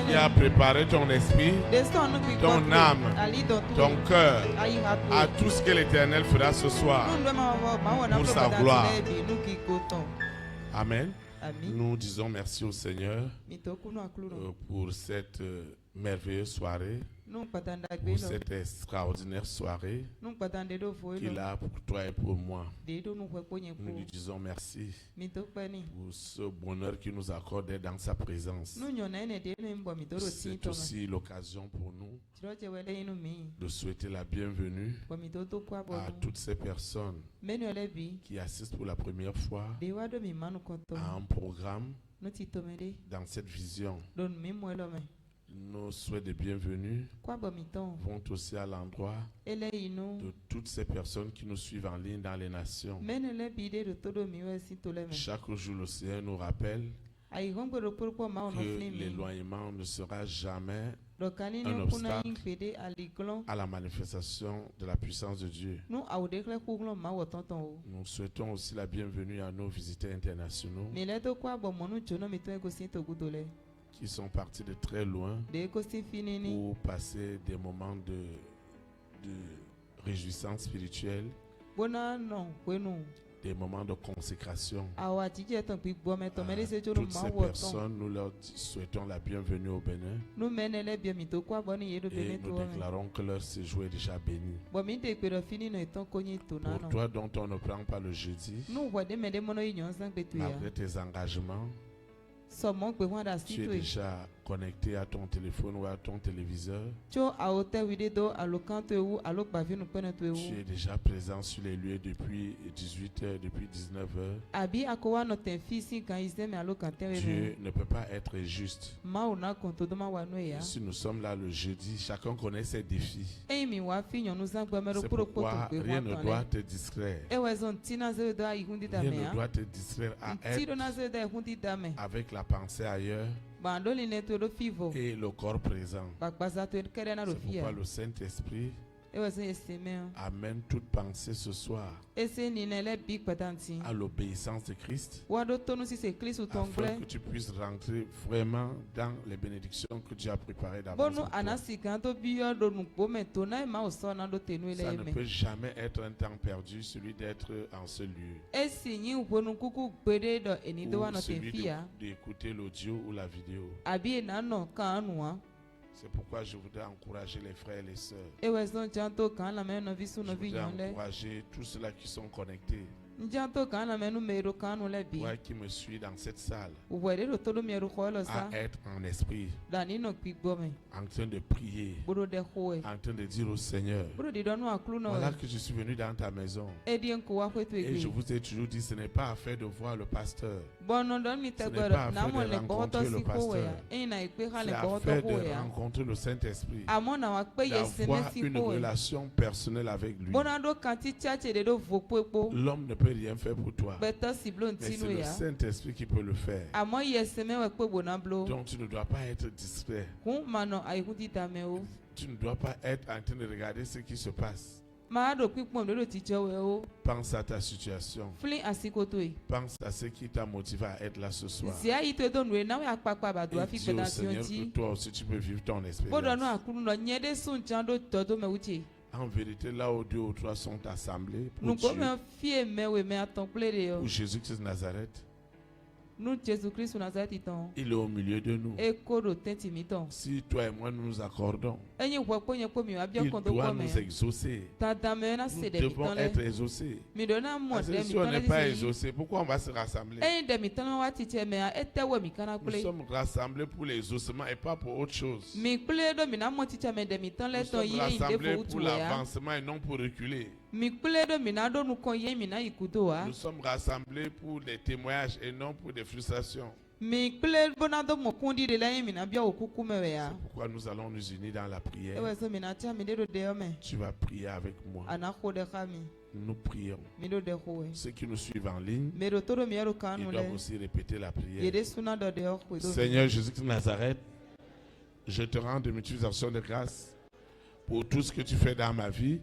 qui a préparé ton esprit, ton âme, ton cœur à tout ce que l'Éternel fera ce soir pour sa gloire. Amen. Nous disons merci au Seigneur pour cette merveilleuse soirée, pour cette extraordinaire soirée qu'il a pour toi et pour moi. Nous lui disons merci pour ce bonheur qu'il nous accorde d'être dans sa présence. C'est aussi l'occasion pour nous de souhaiter la bienvenue à toutes ces personnes qui assistent pour la première fois à un programme dans cette vision. Nos souhaits de bienvenue vont aussi à l'endroit de toutes ces personnes qui nous suivent en ligne dans les nations. Chaque jour, le Seigneur nous rappelle que l'éloignement ne sera jamais un obstacle à la manifestation de la puissance de Dieu. Nous souhaitons aussi la bienvenue à nos visiteurs internationaux qui sont partis de très loin pour passer des moments de réjouissance spirituelle, des moments de consécration. À toutes ces personnes, nous leur souhaitons la bienvenue au Bénin et nous déclarons que leur séjour est déjà béni. Pour toi dont on ne prend pas le jeudi, malgré tes engagements, tu es déjà connecté à ton téléphone ou à ton téléviseur. Tu es déjà présent sur les lieux depuis 18h, depuis 19h. Dieu ne peut pas être juste. Si nous sommes là le jeudi, chacun connaît ses défis. C'est pourquoi rien ne doit te distraire. Rien ne doit te distraire à être avec la pensée ailleurs et le corps présent. C'est pourquoi le Saint-Esprit amène toute pensée ce soir à l'obéissance de Christ, afin que tu puisses rentrer vraiment dans les bénédictions que Dieu a préparées d'avance pour toi. Ça ne peut jamais être un temps perdu, celui d'être en ce lieu, ou celui d'écouter l'audio ou la vidéo. C'est pourquoi je voudrais encourager les frères et les sœurs. Je voudrais encourager tous ceux-là qui sont connectés. Toi qui me suis dans cette salle, à être en esprit, en train de prier, en train de dire au Seigneur, voilà que je suis venu dans ta maison. Et je vous ai toujours dit, ce n'est pas affaire de voir le pasteur, ce n'est pas affaire de rencontrer le pasteur, c'est affaire de rencontrer le Saint-Esprit, d'avoir une relation personnelle avec lui. L'homme ne peut rien faire pour toi, mais c'est le Saint-Esprit qui peut le faire. Donc tu ne dois pas être distrait. Tu ne dois pas être en train de regarder ce qui se passe. Pense à ta situation. Pense à ce qui t'a motivé à être là ce soir. Et dis au Seigneur que toi aussi tu peux vivre ton expérience. En vérité, là où 2 ou 3 sont assemblés pour Dieu, pour Jésus-Christ de Nazareth, il est au milieu de nous. Si toi et moi nous nous accordons, il doit nous exaucer. Nous devons être exaucés. Parce que si on n'est pas exaucé, pourquoi on va se rassembler? Nous sommes rassemblés pour l'exaucement et pas pour autre chose. Nous sommes rassemblés pour l'avancement et non pour reculer. Nous sommes rassemblés pour des témoignages et non pour des frustrations. C'est pourquoi nous allons nous unir dans la prière. Tu vas prier avec moi. Nous prions. Ceux qui nous suivent en ligne, ils doivent aussi répéter la prière. Seigneur Jésus-Christ de Nazareth, je te rends de multiples actions de grâce pour tout ce que tu fais dans ma vie.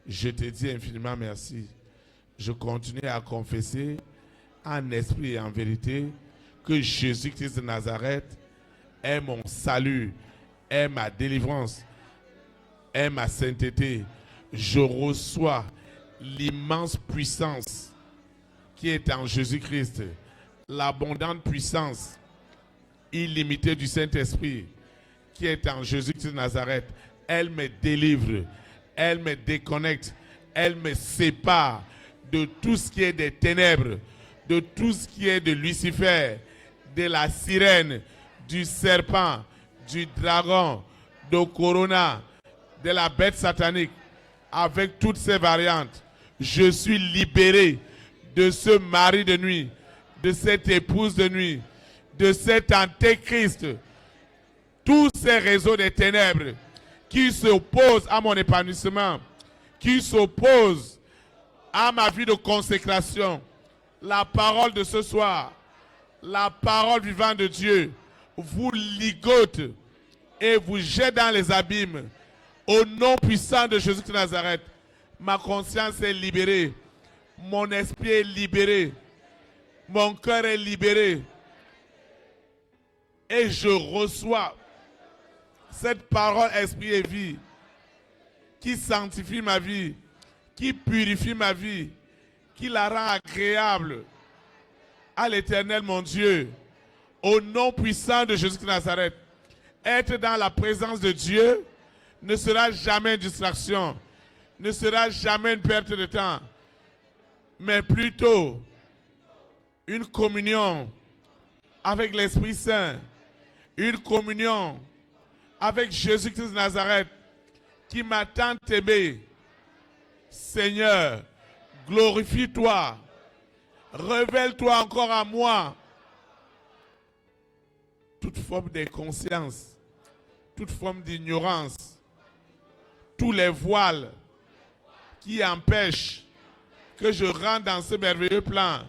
Je te dis infiniment merci. Je continue à confesser en esprit et en vérité que Jésus-Christ de Nazareth est mon salut, est ma délivrance, est ma sainteté. Je reçois l'immense puissance qui est en Jésus-Christ, l'abondante puissance illimitée du Saint-Esprit qui est en Jésus-Christ de Nazareth. Elle me délivre, elle me déconnecte, elle me sépare de tout ce qui est des ténèbres, de tout ce qui est de Lucifer, de la sirène, du serpent, du dragon, de Corona, de la bête satanique, avec toutes ses variantes. Je suis libéré de ce mari de nuit, de cette épouse de nuit, de cet antéchrist, tous ces réseaux des ténèbres qui s'opposent à mon épanouissement, qui s'opposent à ma vie de consécration. La parole de ce soir, la parole vivante de Dieu, vous ligote et vous jette dans les abîmes. Au nom puissant de Jésus de Nazareth, ma conscience est libérée, mon esprit est libéré, mon cœur est libéré. Et je reçois cette parole esprit et vie qui sanctifie ma vie, qui purifie ma vie, qui la rend agréable à l'Éternel mon Dieu. Au nom puissant de Jésus de Nazareth, être dans la présence de Dieu ne sera jamais une distraction, ne sera jamais une perte de temps, mais plutôt une communion avec l'Esprit Saint, une communion avec Jésus-Christ de Nazareth qui m'a tant aimé. Seigneur, glorifie-toi, révèle-toi encore à moi. Toute forme d'inconscience, toute forme d'ignorance, tous les voiles qui empêchent que je rentre dans ce merveilleux plan,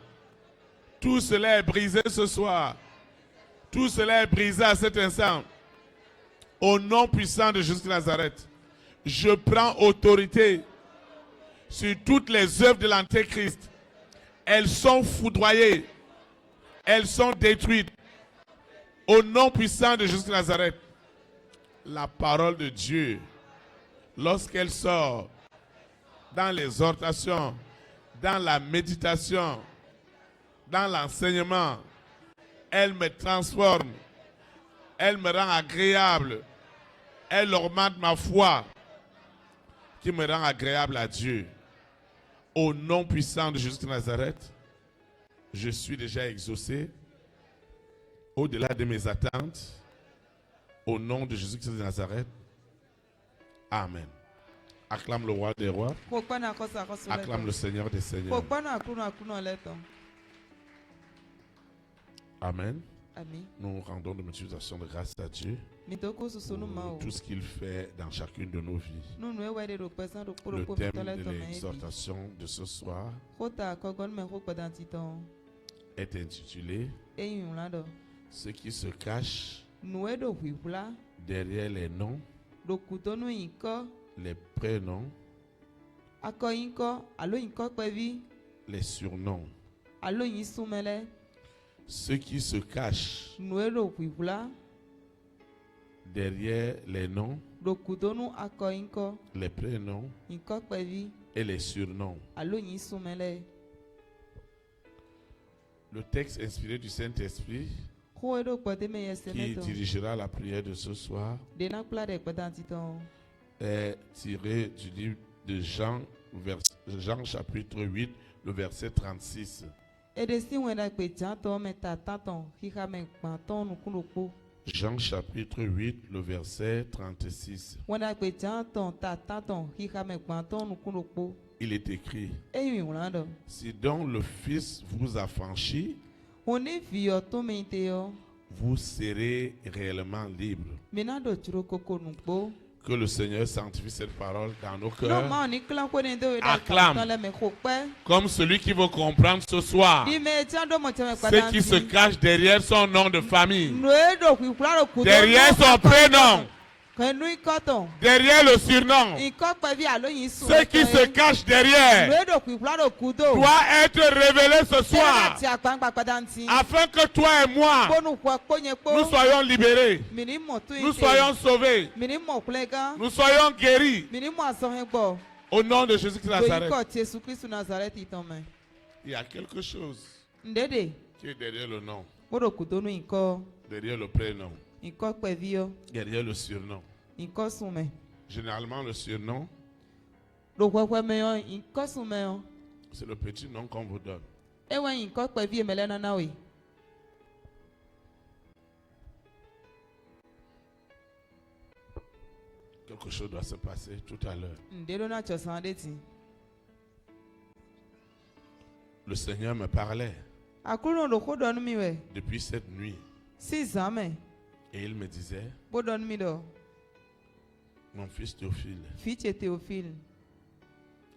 tout cela est brisé ce soir. Tout cela est brisé à cet instant. Au nom puissant de Jésus de Nazareth, je prends autorité sur toutes les œuvres de l'Antéchrist. Elles sont foudroyées. Elles sont détruites. Au nom puissant de Jésus de Nazareth, la parole de Dieu, lorsqu'elle sort dans l'exhortation, dans la méditation, dans l'enseignement, elle me transforme, elle me rend agréable, elle augmente ma foi, qui me rend agréable à Dieu. Au nom puissant de Jésus de Nazareth, je suis déjà exaucé, au-delà de mes attentes, au nom de Jésus de Nazareth. Amen. Acclame le roi des rois. Acclame le Seigneur des seigneurs. Amen. Nous rendons de l'utilisation de grâce à Dieu pour tout ce qu'il fait dans chacune de nos vies. Le thème de l'exhortation de ce soir est intitulé « Ce qui se cache derrière les noms, les prénoms, les surnoms. » Ce qui se cache derrière les noms, les prénoms et les surnoms. Le texte inspiré du Saint-Esprit qui dirigera la prière de ce soir est tiré du livre de Jean, Jean chapitre 8, le verset 36. Jean chapitre 8, le verset 36. Il est écrit: si donc le Fils vous affranchit, vous serez réellement libre. Que le Seigneur sanctifie cette parole dans nos cœurs. Acclame comme celui qui veut comprendre ce soir ce qui se cache derrière son nom de famille, derrière son prénom, Derrière le surnom, ce qui se cache derrière doit être révélé ce soir, afin que toi et moi, nous soyons libérés, nous soyons sauvés, nous soyons guéris. Au nom de Jésus-Christ de Nazareth. Il y a quelque chose qui est derrière le nom, derrière le prénom, derrière le surnom. Généralement, le surnom, c'est le petit nom qu'on vous donne. Quelque chose doit se passer tout à l'heure. Le Seigneur me parlait depuis cette nuit. Et il me disait, mon fils Théophile,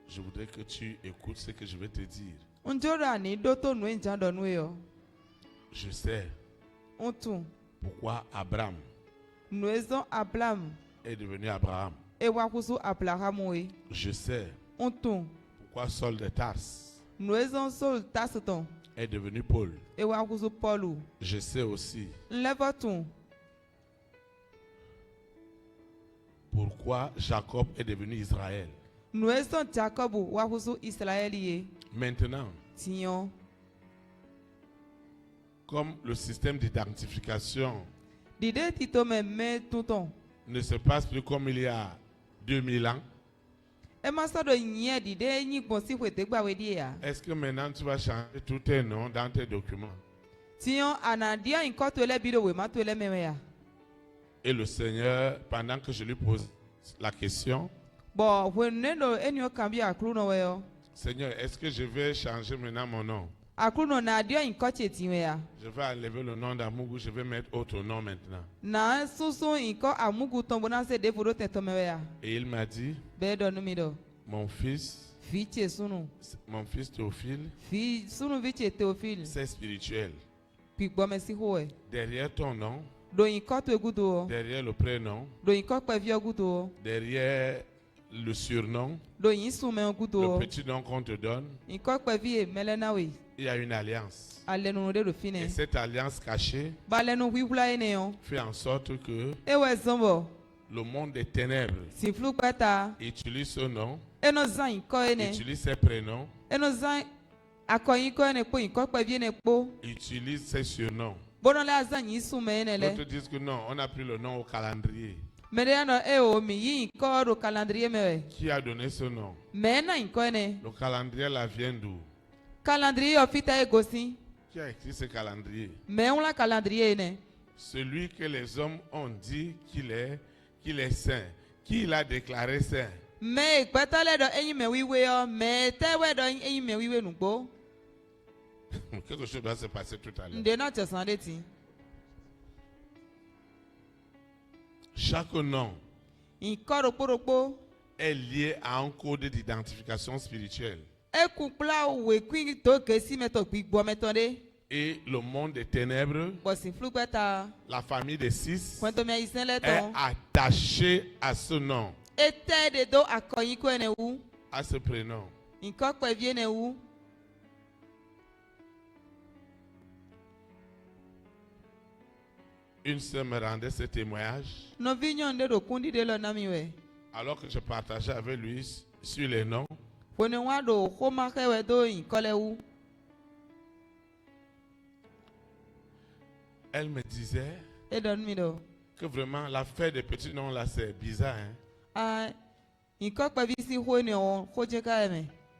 je voudrais que tu écoutes ce que je vais te dire. Je sais pourquoi Abraham est devenu Abraham. Je sais pourquoi Saul de Tarse est devenu Paul. Je sais aussi pourquoi Jacob est devenu Israël. Maintenant, comme le système d'identification ne se passe plus comme il y a 2000 ans, est-ce que maintenant tu vas changer tous tes noms dans tes documents? Et le Seigneur, pendant que je lui pose la question, Seigneur, est-ce que je vais changer maintenant mon nom? Je vais enlever le nom d'Amougou, je vais mettre autre nom maintenant. Et il m'a dit, mon fils Théophile, c'est spirituel. Derrière ton nom, derrière le prénom, derrière le surnom, le petit nom qu'on te donne, il y a une alliance. Et cette alliance cachée fait en sorte que le monde des ténèbres utilise ce nom, utilise ses prénoms, utilise ses surnoms. D'autres disent que non, on a pris le nom au calendrier. Qui a donné ce nom? Le calendrier là vient d'où? Qui a écrit ce calendrier? Celui que les hommes ont dit qu'il est saint. Qui l'a déclaré saint? Quelque chose doit se passer tout à l'heure. Chaque nom est lié à un code d'identification spirituelle. Et le monde des ténèbres, la famille des six, est attaché à ce nom, à ce prénom. Une sœur me rendait ce témoignage alors que je partageais avec lui sur les noms. Elle me disait que vraiment l'affaire des petits noms là c'est bizarre. Hein?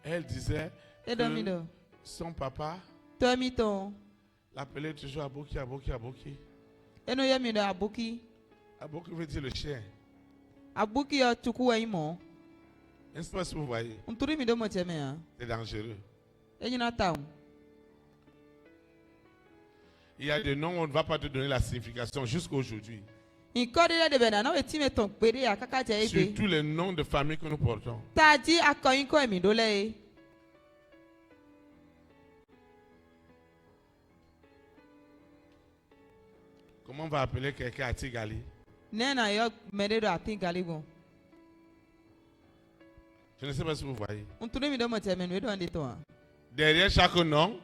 Elle disait que son papa l'appelait toujours Aboki, Aboki, Aboki. Aboki veut dire le chien. N'est-ce pas ce que vous voyez? C'est dangereux. Il y a des noms où on ne va pas te donner la signification jusqu'à aujourd'hui. Surtout les noms de famille que nous portons. Comment on va appeler quelqu'un à Tigali? Je ne sais pas si vous voyez. Derrière chaque nom,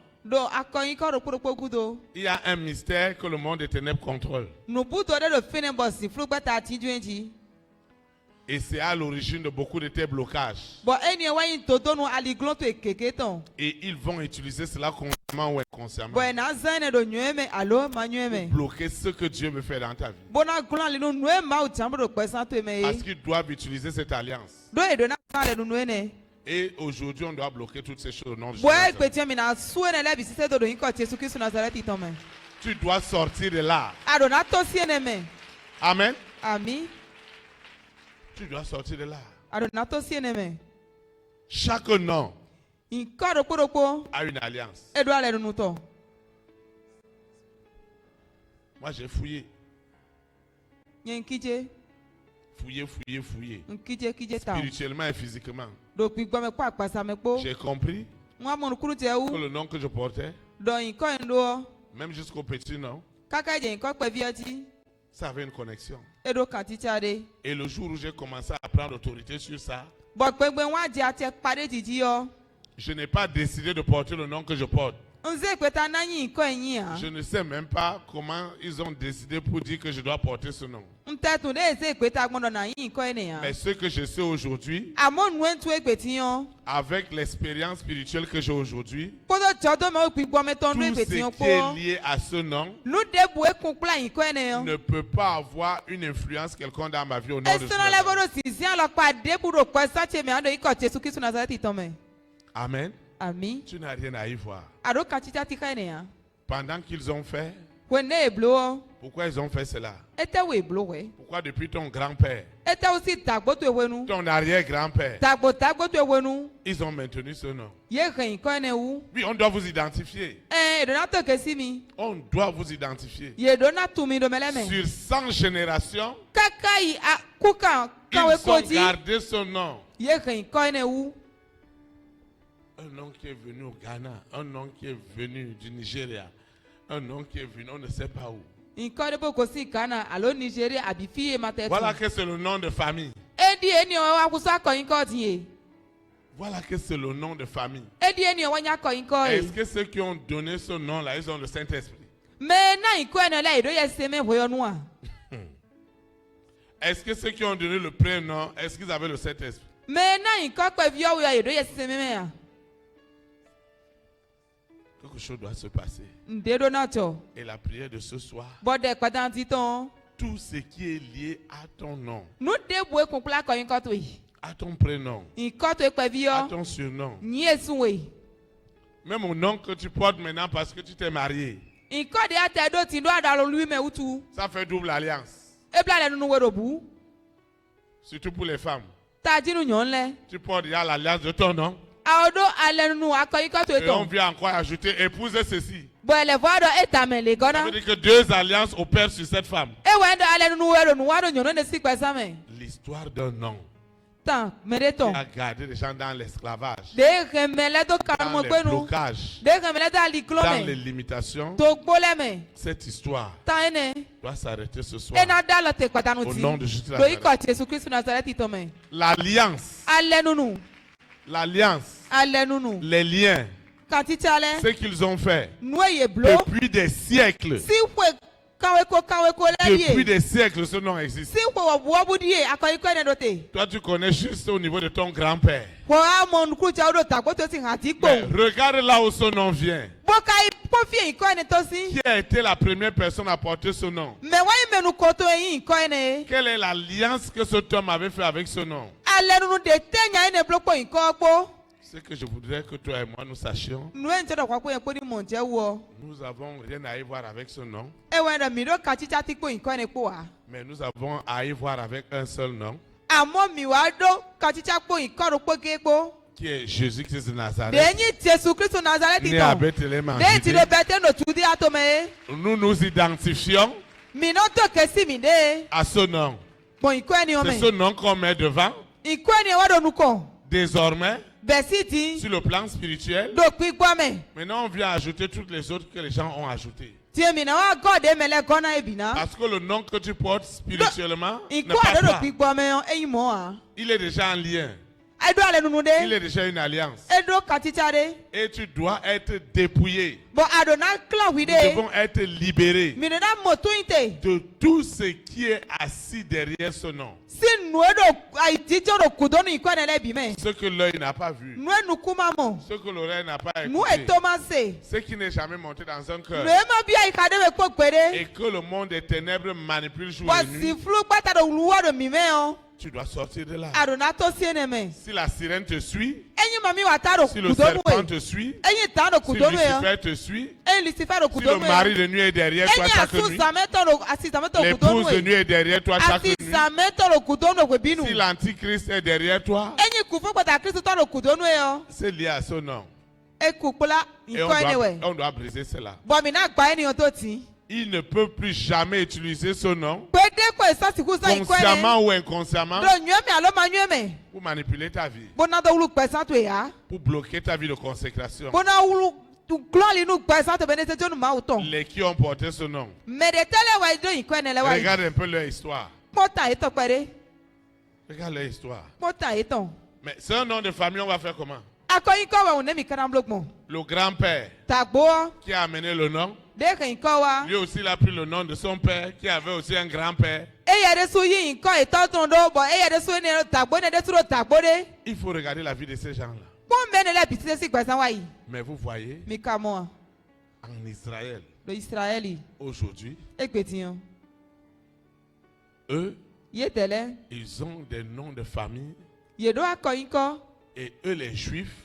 il y a un mystère que le monde des ténèbres contrôle. Et c'est à l'origine de beaucoup de tes blocages. Et ils vont utiliser cela consciemment ou inconsciemment pour bloquer ce que Dieu veut faire dans ta vie. Parce qu'ils doivent utiliser cette alliance. Et aujourd'hui, on doit bloquer toutes ces choses au nom de Jésus. Tu dois sortir de là. Amen. Tu dois sortir de là. Chaque nom a une alliance. Moi, j'ai fouillé. Fouillé. Spirituellement et physiquement. J'ai compris que le nom que je portais, même jusqu'au petit nom, ça avait une connexion. Et le jour où j'ai commencé à prendre autorité sur ça, je n'ai pas décidé de porter le nom que je porte. Je ne sais même pas comment ils ont décidé pour dire que je dois porter ce nom. Mais ce que je sais aujourd'hui, avec l'expérience spirituelle que j'ai aujourd'hui, tout ce qui est lié à ce nom ne peut pas avoir une influence quelconque dans ma vie au nom de Jésus. Amen. Tu n'as rien à y voir. Pendant qu'ils ont fait, pourquoi ils ont fait cela? Pourquoi depuis ton grand-père, ton arrière-grand-père, ils ont maintenu ce nom? Oui, on doit vous identifier. On doit vous identifier. Sur 100 générations, ils ont gardé ce nom. Un nom qui est venu au Ghana, un nom qui est venu du Nigeria, un nom qui est venu, on ne sait pas où. Voilà que c'est le nom de famille. Voilà que c'est le nom de famille. Est-ce que ceux qui ont donné ce nom-là, ils ont le Saint-Esprit? Est-ce que ceux qui ont donné le prénom, est-ce qu'ils avaient le Saint-Esprit? Quelque chose doit se passer. Et la prière de ce soir, tout ce qui est lié à ton nom, à ton prénom, à ton surnom, même au nom que tu portes maintenant parce que tu t'es marié, ça fait double alliance. Surtout pour les femmes. Tu portes déjà l'alliance de ton nom. Et on vient encore ajouter épouser ceci. Ça veut dire que 2 alliances opèrent sur cette femme. L'histoire d'un nom qui a gardé les gens dans l'esclavage, dans les blocages, dans les limitations. Cette histoire doit s'arrêter ce soir au nom de Jésus. L'alliance, les liens, ce qu'ils ont fait depuis des siècles. Depuis des siècles, ce nom existe. Toi, tu connais juste au niveau de ton grand-père. Mais regarde là où ce nom vient. Qui a été la première personne à porter ce nom? Quelle est l'alliance que cet homme avait fait avec ce nom? Ce que je voudrais que toi et moi nous sachions, nous avons rien à y voir avec ce nom, mais nous avons à y voir avec un seul nom, qui est Jésus-Christ de Nazareth, né à Bethléem en Judée. Nous nous identifions à ce nom. C'est ce nom qu'on met devant. Désormais, sur le plan spirituel, maintenant on vient ajouter toutes les autres que les gens ont ajoutées. Parce que le nom que tu portes spirituellement ne passe pas. Il est déjà en lien. Il est déjà une alliance. Et tu dois être dépouillé. Nous devons être libérés de tout ce qui est assis derrière ce nom. Ce que l'œil n'a pas vu. Ce que l'oreille n'a pas écouté. Ce qui n'est jamais monté dans un cœur. Et que le monde des ténèbres manipule jour et nuit. Tu dois sortir de là. Si la sirène te suit, si le serpent te suit, si Lucifer te suit, si le mari de nuit est derrière toi chaque nuit, l'épouse de nuit est derrière toi chaque nuit, si l'antichrist est derrière toi, c'est lié à ce nom. Et on doit briser cela. Il ne peut plus jamais utiliser ce nom, consciemment ou inconsciemment, pour manipuler ta vie, pour bloquer ta vie de consécration. Les qui ont porté ce nom, regarde un peu leur histoire. Regarde leur histoire. Mais c'est un nom de famille, on va faire comment? Le grand-père qui a amené le nom, lui aussi il a pris le nom de son père qui avait aussi un grand-père. Il faut regarder la vie de ces gens-là. Mais vous voyez, en Israël, aujourd'hui, eux, ils ont des noms de famille. Et eux, les Juifs,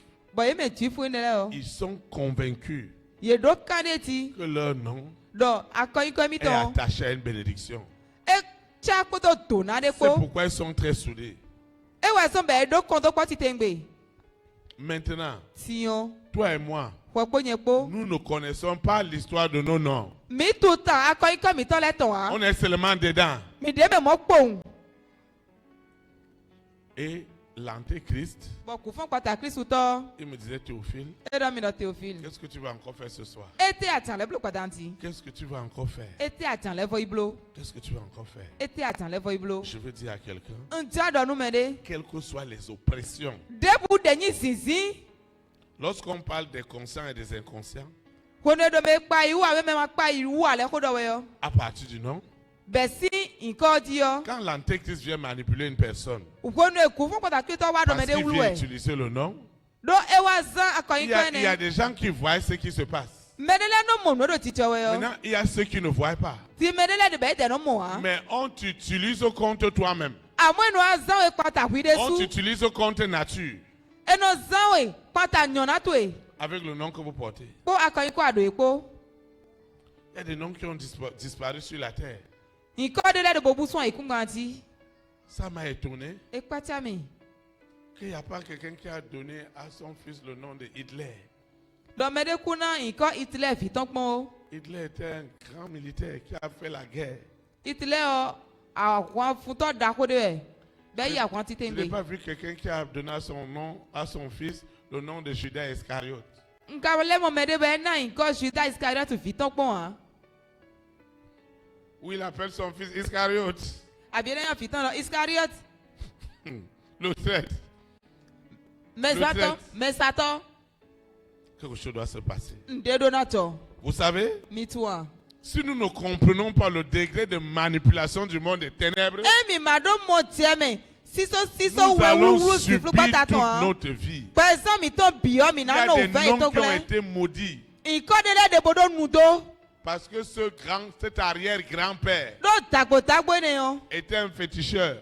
ils sont convaincus que leur nom est attaché à une bénédiction. C'est pourquoi ils sont très soudés. Maintenant, toi et moi, nous ne connaissons pas l'histoire de nos noms. On est seulement dedans. Et l'antéchrist, il me disait Théophile, qu'est-ce que tu vas encore faire ce soir? Qu'est-ce que tu vas encore faire? Qu'est-ce que tu vas encore faire? Je veux dire à quelqu'un, quelles que soient les oppressions, lorsqu'on parle des conscients et des inconscients, à partir du nom, quand l'antéchrist vient manipuler une personne, parce qu'il vient utiliser le nom, il y a des gens qui voient ce qui se passe. Maintenant, il y a ceux qui ne voient pas. Mais on t'utilise contre toi-même. On t'utilise contre nature. Avec le nom que vous portez. Il y a des noms qui ont disparu sur la terre. Ça m'a étonné qu'il n'y a pas quelqu'un qui a donné à son fils le nom de Hitler. Hitler était un grand militaire qui a fait la guerre. Je n'ai pas vu quelqu'un qui a donné son nom à son fils le nom de Judas Iscariote. Où il appelle son fils Iscariote. Le traître. Quelque chose doit se passer. Vous savez, si nous ne comprenons pas le degré de manipulation du monde des ténèbres, nous allons subir toute notre vie. Il y a des noms qui ont été maudits. Parce que cet arrière-grand-père était un féticheur.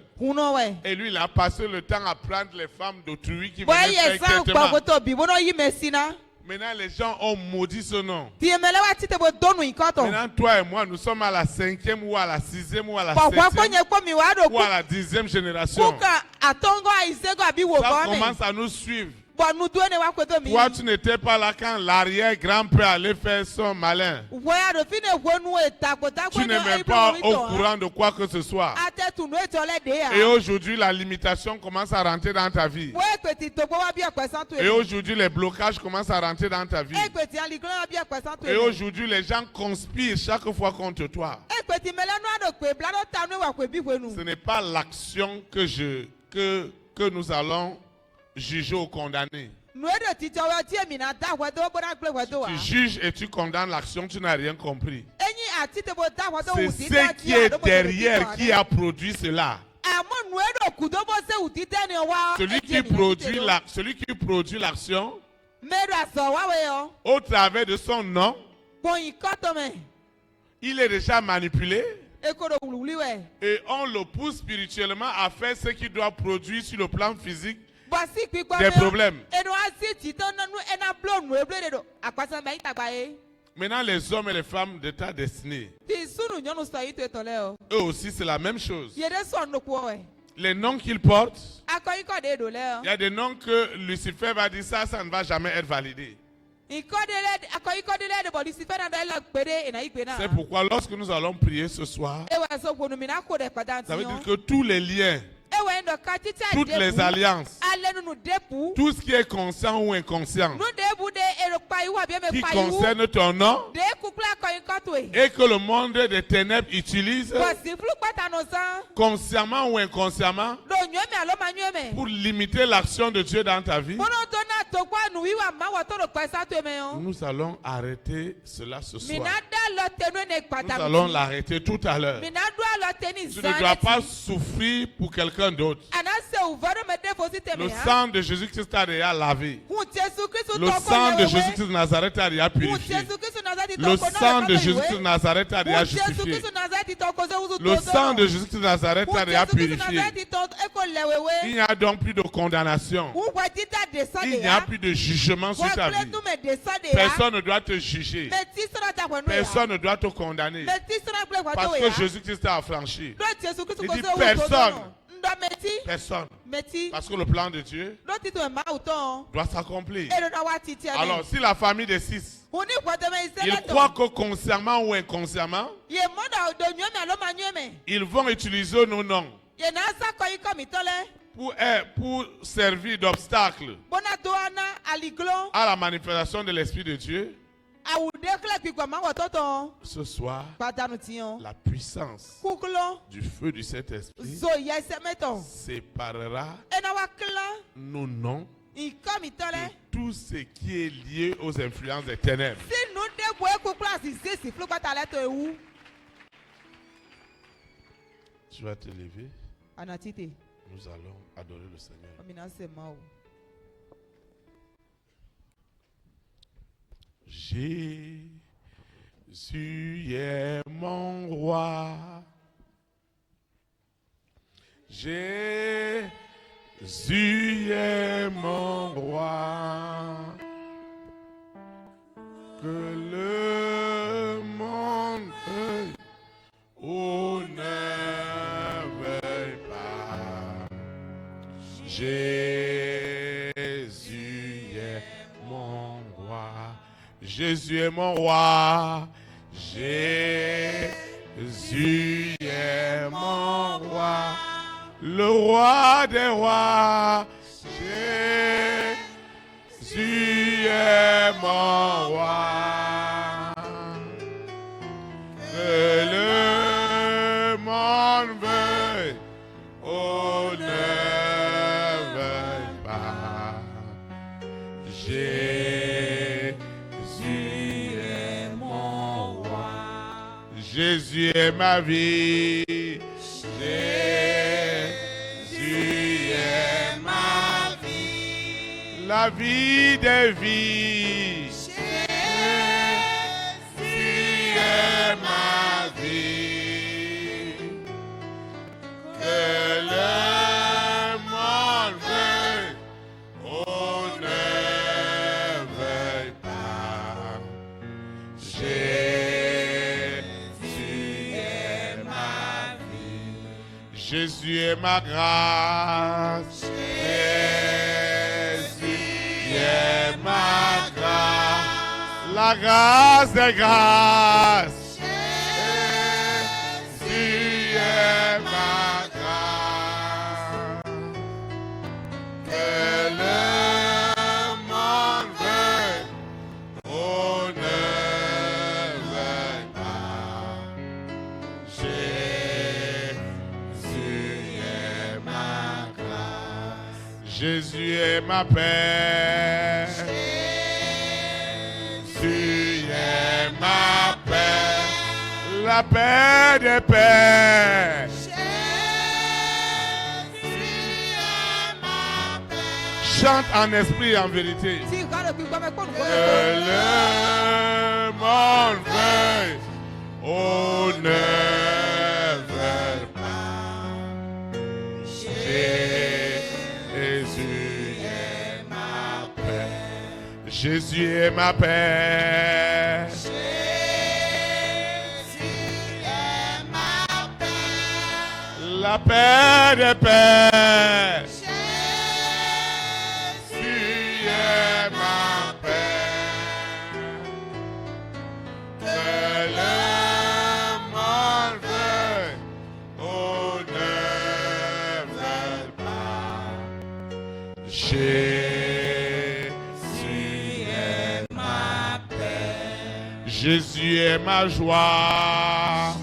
Et lui, il a passé le temps à prendre les femmes d'autrui qui venaient faire traitement. Maintenant, les gens ont maudit ce nom. Maintenant, toi et moi, nous sommes à la 5e ou à la 6e ou à la 7e ou à la 10e génération. Ça commence à nous suivre. Toi, tu n'étais pas là quand l'arrière-grand-père allait faire son malin. Tu n'es même pas au courant de quoi que ce soit. Et aujourd'hui, la limitation commence à rentrer dans ta vie. Et aujourd'hui, les blocages commencent à rentrer dans ta vie. Et aujourd'hui, les gens conspirent chaque fois contre toi. Ce n'est pas l'action que nous allons juger ou condamner. Tu juges et tu condamnes l'action, tu n'as rien compris. C'est ce qui est derrière qui a produit cela. Celui qui produit l'action au travers de son nom, il est déjà manipulé. Et on le pousse spirituellement à faire ce qu'il doit produire sur le plan physique. Des problèmes. Maintenant, les hommes et les femmes de ta destinée, eux aussi, c'est la même chose. Les noms qu'ils portent, il y a des noms que Lucifer va dire ça ne va jamais être validé. C'est pourquoi lorsque nous allons prier ce soir, ça veut dire que tous les liens, toutes les alliances, tout ce qui est conscient ou inconscient, qui concerne ton nom, et que le monde des ténèbres utilise, consciemment ou inconsciemment, pour limiter l'action de Dieu dans ta vie, nous allons arrêter cela ce soir. Nous allons l'arrêter tout à l'heure. Tu ne dois pas souffrir pour quelqu'un d'autre. Le sang de Jésus-Christ a déjà lavé. Le sang de Jésus-Christ de Nazareth a déjà purifié. Le sang de Jésus-Christ de Nazareth a déjà justifié. Le sang de Jésus-Christ de Nazareth a déjà purifié. Il n'y a donc plus de condamnation. Il n'y a plus de jugement sur ta vie. Personne ne doit te juger. Personne ne doit te condamner. Parce que Jésus-Christ t'a affranchi. Il dit personne. Personne. Parce que le plan de Dieu doit s'accomplir. Alors, si la famille des 6, ils croient que consciemment ou inconsciemment, ils vont utiliser nos noms pour servir d'obstacle à la manifestation de l'Esprit de Dieu. Ce soir, la puissance du feu du Saint-Esprit séparera nos noms de tout ce qui est lié aux influences des ténèbres. Tu vas te lever. Nous allons adorer le Seigneur. Jésus est mon roi. Jésus est mon roi. Que le monde ou ne veuille pas. Jésus est mon roi. Jésus est mon roi. Jésus est mon roi. Le roi des rois. Jésus est mon roi. Que le monde veuille ou ne veuille pas. Jésus est mon roi. Jésus est ma vie. Jésus est ma vie. La vie des vies. Jésus est ma vie. Que le monde veuille ou ne veuille pas. Jésus est ma vie. Jésus est ma grâce. Jésus est ma grâce, la grâce des grâces. Jésus est ma grâce. Que le monde veuille ou ne veuille pas. Jésus est ma grâce. Jésus est ma paix. Jésus est ma paix. La paix des paix. Chante en esprit et en vérité. Que le monde veuille ou ne veuille pas. Jésus est ma paix. Jésus est ma paix. Jésus est ma paix. La paix des paix. Jésus est ma joie.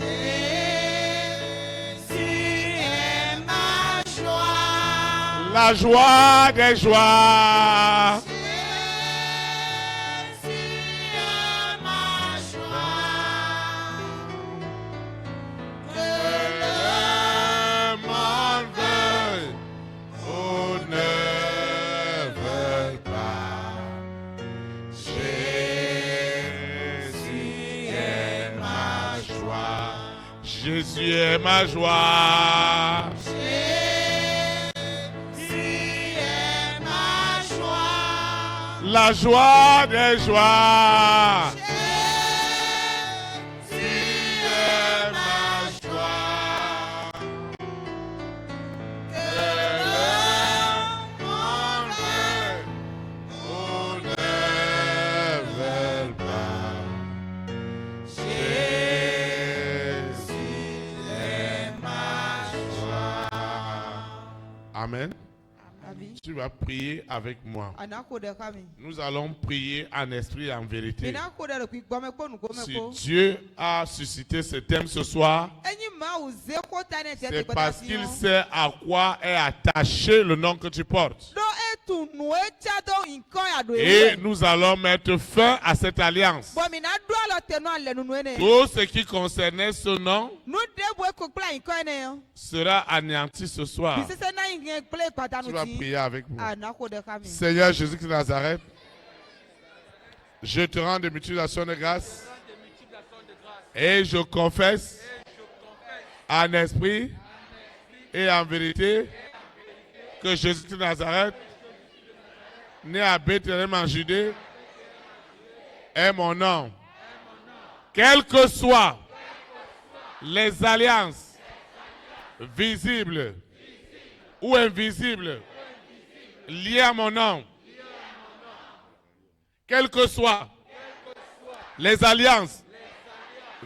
Jésus est ma joie. La joie des joies. Jésus est ma joie. Que le monde veuille ou ne veuille pas. Jésus est ma joie. Jésus est ma joie. La joie des joies. Jésus est ma joie. Que le monde veuille ou ne veuille pas. Amen. Tu vas prier avec moi. Nous allons prier en esprit et en vérité. Si Dieu a suscité ce thème ce soir, c'est parce qu'il sait à quoi est attaché le nom que tu portes. Et nous allons mettre fin à cette alliance. Tout ce qui concernait ce nom sera anéanti ce soir. Tu vas prier avec moi. Seigneur Jésus de Nazareth, je te rends de mutilation de grâce et je confesse en esprit et en vérité que Jésus de Nazareth, né à Bethléem en Judée, est mon nom. Quelles que soient les alliances visibles ou invisibles liées à mon nom, quelles que soient les alliances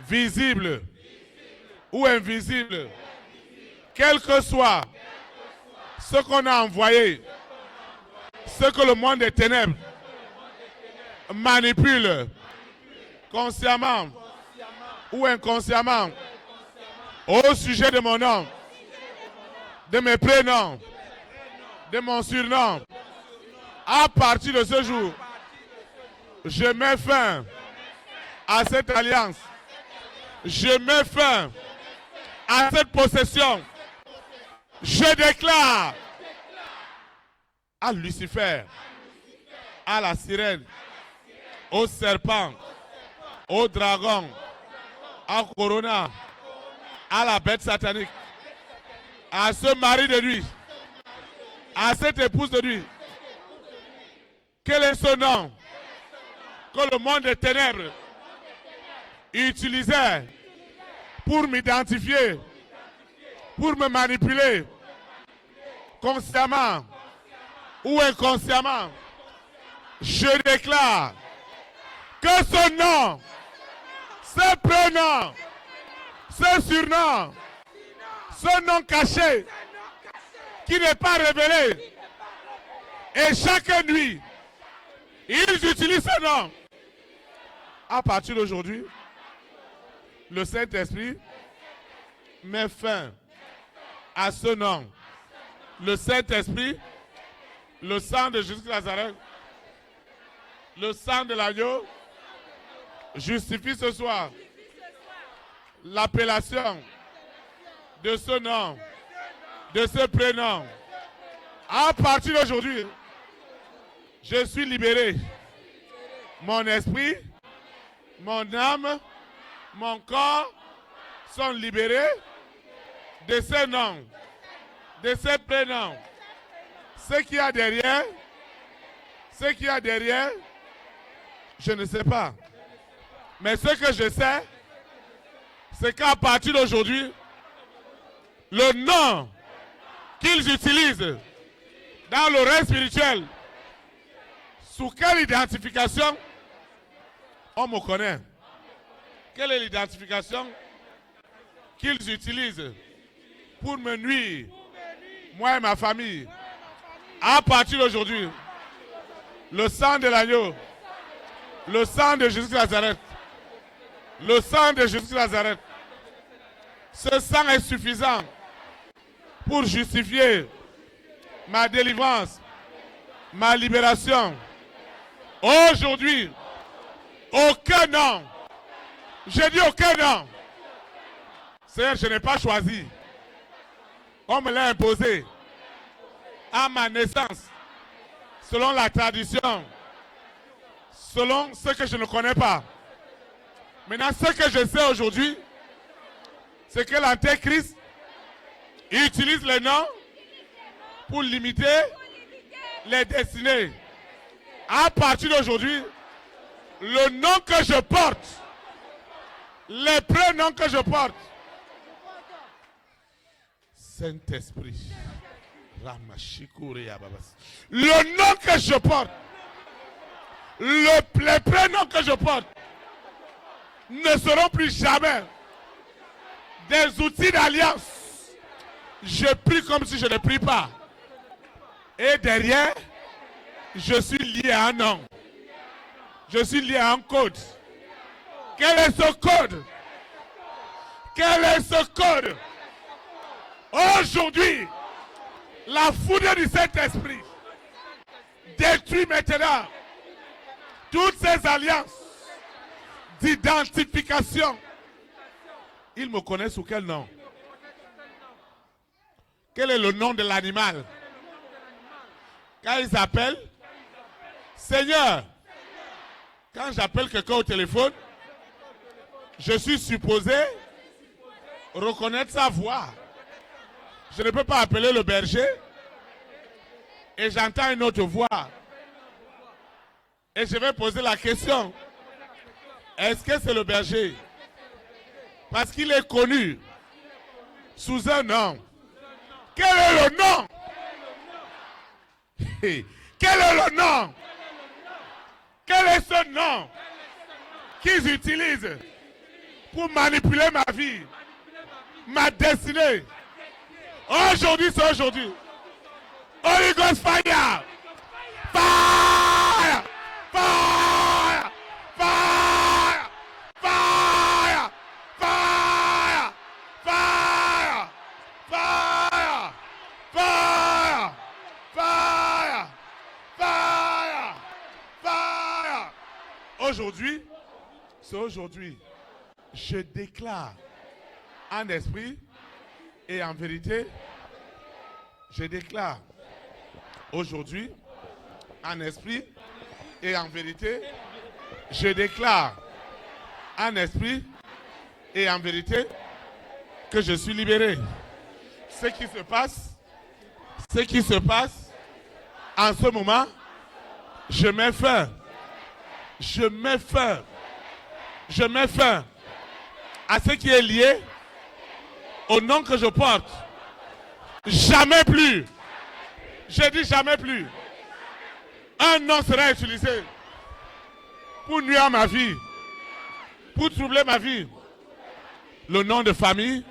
visibles ou invisibles, quel que soit ce qu'on a envoyé, ce que le monde des ténèbres manipule consciemment ou inconsciemment au sujet de mon nom, de mes prénoms, de mon surnom, à partir de ce jour, je mets fin à cette alliance. Je mets fin à cette possession. Je déclare à Lucifer, à la sirène, au serpent, au dragon, à Corona, à la bête satanique, à ce mari de lui, à cette épouse de lui. Quel est ce nom que le monde des ténèbres utilisait pour m'identifier, pour me manipuler, consciemment ou inconsciemment? Je déclare que ce nom, ce prénom, ce surnom, ce nom caché, qui n'est pas révélé, et chaque nuit, ils utilisent ce nom. À partir d'aujourd'hui, le Saint-Esprit met fin à ce nom. Le Saint-Esprit, le sang de Jésus de Nazareth, le sang de l'agneau, justifie ce soir l'appellation de ce nom, de ce prénom. À partir d'aujourd'hui, je suis libéré. Mon esprit, mon âme, mon corps sont libérés de ce nom, de ce prénom. Ce qu'il y a derrière, je ne sais pas. Mais ce que je sais, c'est qu'à partir d'aujourd'hui, le nom qu'ils utilisent dans le règne spirituel, sous quelle identification on me connaît? Quelle est l'identification qu'ils utilisent pour me nuire, moi et ma famille? À partir d'aujourd'hui, le sang de l'agneau, le sang de Jésus de Nazareth, le sang de Jésus de Nazareth, ce sang est suffisant pour justifier ma délivrance, ma libération. Aujourd'hui, aucun nom, je dis aucun nom, Seigneur, je n'ai pas choisi. On me l'a imposé à ma naissance, selon la tradition, selon ce que je ne connais pas. Maintenant, ce que je sais aujourd'hui, c'est que l'Antéchrist utilise les noms pour limiter les destinées. À partir d'aujourd'hui, le nom que je porte, les prénoms que je porte, Saint-Esprit, le nom que je porte, les prénoms que je porte ne seront plus jamais des outils d'alliance. Je prie comme si je ne prie pas. Et derrière, je suis lié à un nom. Je suis lié à un code. Quel est ce code? Quel est ce code? Aujourd'hui, la foudre du Saint-Esprit détruit maintenant toutes ces alliances d'identification. Ils me connaissent sous quel nom? Quel est le nom de l'animal? Quand ils appellent, Seigneur, quand j'appelle quelqu'un au téléphone, je suis supposé reconnaître sa voix. Je ne peux pas appeler le berger et j'entends une autre voix. Et je vais poser la question, est-ce que c'est le berger? Parce qu'il est connu sous un nom. Quel est le nom? Quel est le nom? Quel est ce nom qu'ils utilisent pour manipuler ma vie, ma destinée? Aujourd'hui, c'est aujourd'hui. Holy Ghost fire! Fire! Fire! Fire! Fire! Fire! Fire! Fire! Fire! Fire! Fire! Fire! Aujourd'hui, c'est aujourd'hui. Je déclare en esprit et en vérité, je déclare aujourd'hui, en esprit et en vérité, je déclare en esprit et en vérité que je suis libéré. Ce qui se passe en ce moment, je mets fin à ce qui est lié au nom que je porte. Jamais plus. Je dis jamais plus. Un nom sera utilisé pour nuire à ma vie, pour troubler ma vie. Le nom de famille,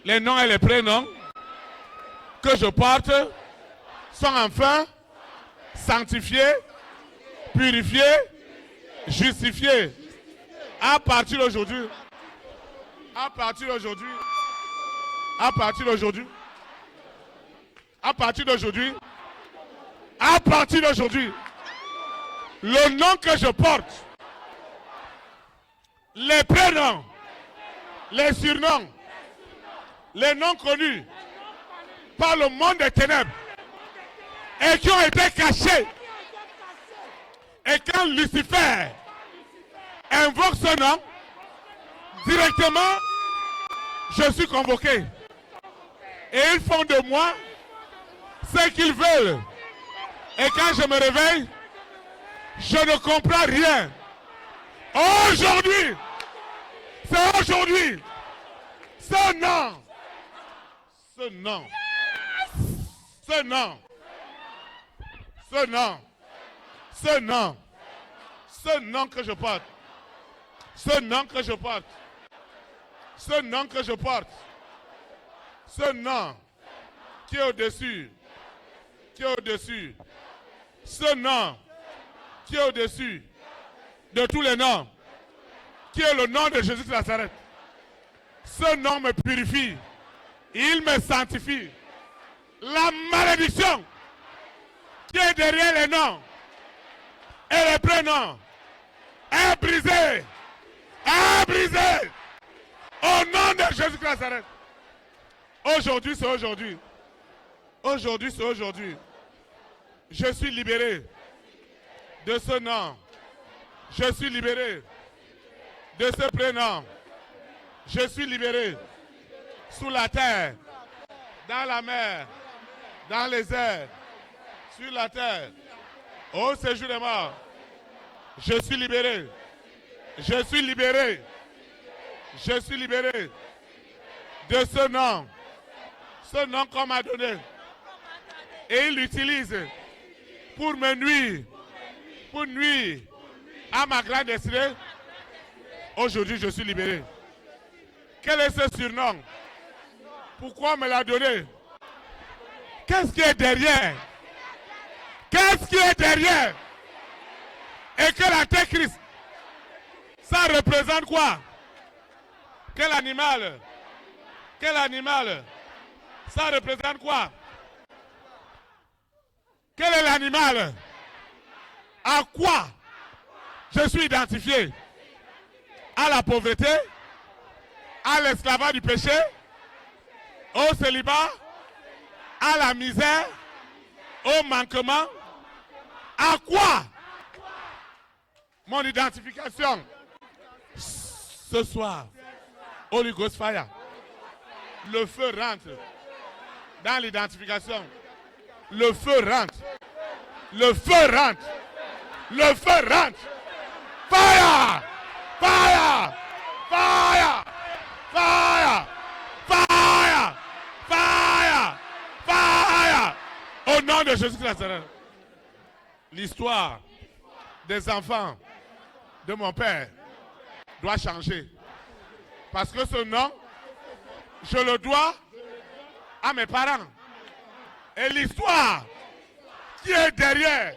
les noms et les prénoms que je porte sont enfin sanctifiés, purifiés, justifiés. À partir d'aujourd'hui, à partir d'aujourd'hui, à partir d'aujourd'hui, à partir d'aujourd'hui, à partir d'aujourd'hui, le nom que je porte, les prénoms, les surnoms, les noms connus par le monde des ténèbres et qui ont été cachés. Et quand Lucifer invoque ce nom, directement, je suis convoqué. Et ils font de moi ce qu'ils veulent. Et quand je me réveille, je ne comprends rien. Aujourd'hui, c'est aujourd'hui, ce nom, ce nom, ce nom, ce nom, ce nom, ce nom que je porte, ce nom que je porte, ce nom que je porte, ce nom qui est au-dessus, qui est au-dessus, ce nom qui est au-dessus de tous les noms, qui est le nom de Jésus de Nazareth. Ce nom me purifie, il me sanctifie. La malédiction qui est derrière les noms et les prénoms est brisée, est brisée au nom de Jésus de Nazareth. Aujourd'hui, c'est aujourd'hui. Aujourd'hui, c'est aujourd'hui. Je suis libéré de ce nom. Je suis libéré de ce prénom. Je suis libéré sous la terre, dans la mer, dans les airs, sur la terre, au séjour des morts. Je suis libéré. Je suis libéré. Je suis libéré de ce nom. Ce nom qu'on m'a donné. Et il l'utilise pour me nuire. Pour nuire à ma grande destinée. Aujourd'hui, je suis libéré. Quel est ce surnom? Pourquoi on me l'a donné? Qu'est-ce qui est derrière? Qu'est-ce qui est derrière? Et que la tête Christ, ça représente quoi? Quel animal? Quel animal? Ça représente quoi? Quel est l'animal? À quoi je suis identifié? À la pauvreté? À l'esclavage du péché? Au célibat? À la misère? Au manquement? À quoi? Mon identification. Ce soir, Holy Ghost Fire, le feu rentre dans l'identification. Le feu rentre. Le feu rentre. Le feu rentre. Fire! Fire! Fire! Fire! Fire! Fire! Fire! Au nom de Jésus de Nazareth. L'histoire des enfants de mon père doit changer. Parce que ce nom, je le dois à mes parents. Et l'histoire qui est derrière,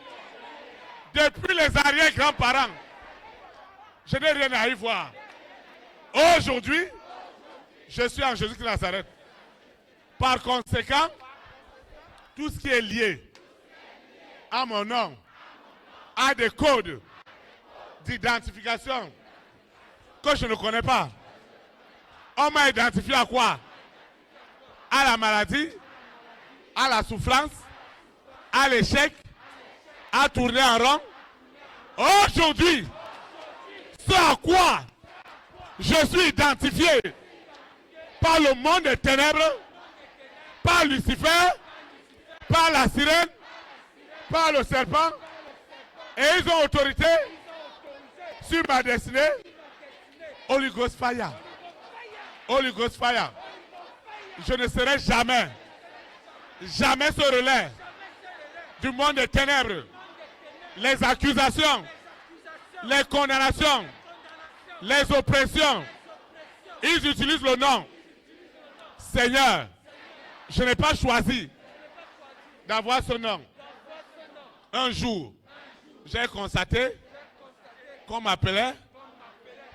depuis les arrière-grands-parents, je n'ai rien à y voir. Aujourd'hui, je suis en Jésus de Nazareth. Par conséquent, tout ce qui est lié à mon nom a des codes d'identification que je ne connais pas. On m'a identifié à quoi? À la maladie, à la souffrance, à l'échec, à tourner en rond. Aujourd'hui, ce à quoi je suis identifié par le monde des ténèbres, par Lucifer, par la sirène, par le serpent, et ils ont autorité sur ma destinée. Holy Ghost Fire. Holy Ghost Fire. Je ne serai jamais ce relais du monde des ténèbres les accusations, les condamnations, les oppressions. Ils utilisent le nom. Seigneur, je n'ai pas choisi d'avoir ce nom. Un jour, j'ai constaté qu'on m'appelait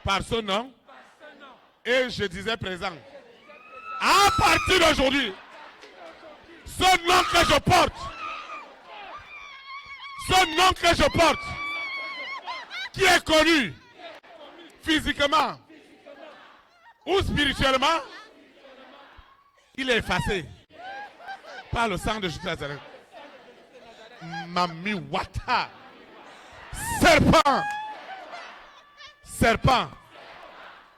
par ce nom et je disais présent. À partir d'aujourd'hui, ce nom que je porte, qui est connu physiquement ou spirituellement, il est effacé par le sang de Jésus de Nazareth. Mami Wata, serpent,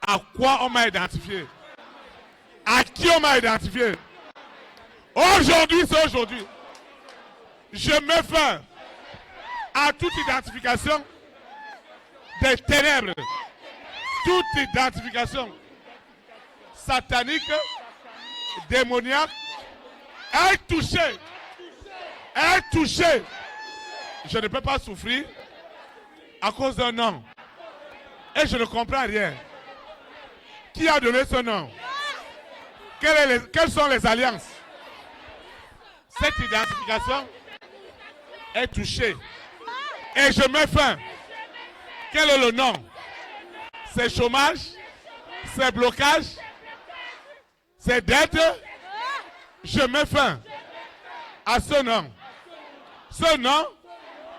à quoi on m'a identifié? À qui on m'a identifié? Aujourd'hui, c'est aujourd'hui. Je mets fin à toute identification des ténèbres, toute identification satanique, démoniaque, est touchée. Je ne peux pas souffrir à cause d'un nom. Et je ne comprends rien. Qui a donné ce nom? Quelles sont les alliances? Cette identification est touchée. Et je mets fin. Quel est le nom? C'est chômage, c'est blocage, c'est dette. Je mets fin à ce nom. Ce nom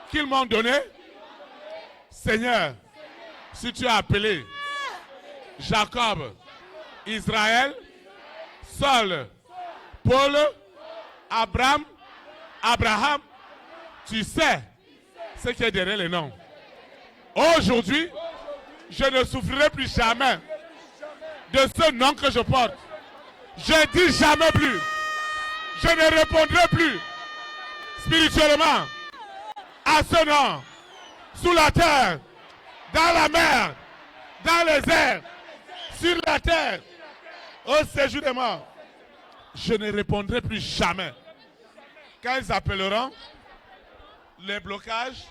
qu'ils m'ont donné. Seigneur, si tu as appelé Jacob, Israël, Saul, Paul, Abraham, tu sais ce qui est derrière les noms. Aujourd'hui, je ne souffrirai plus jamais de ce nom que je porte. Je dis jamais plus. Je ne répondrai plus spirituellement à ce nom. Sous la terre, dans la mer, dans les airs, sur la terre, au séjour des morts. Je ne répondrai plus jamais. Quand ils appelleront les blocages,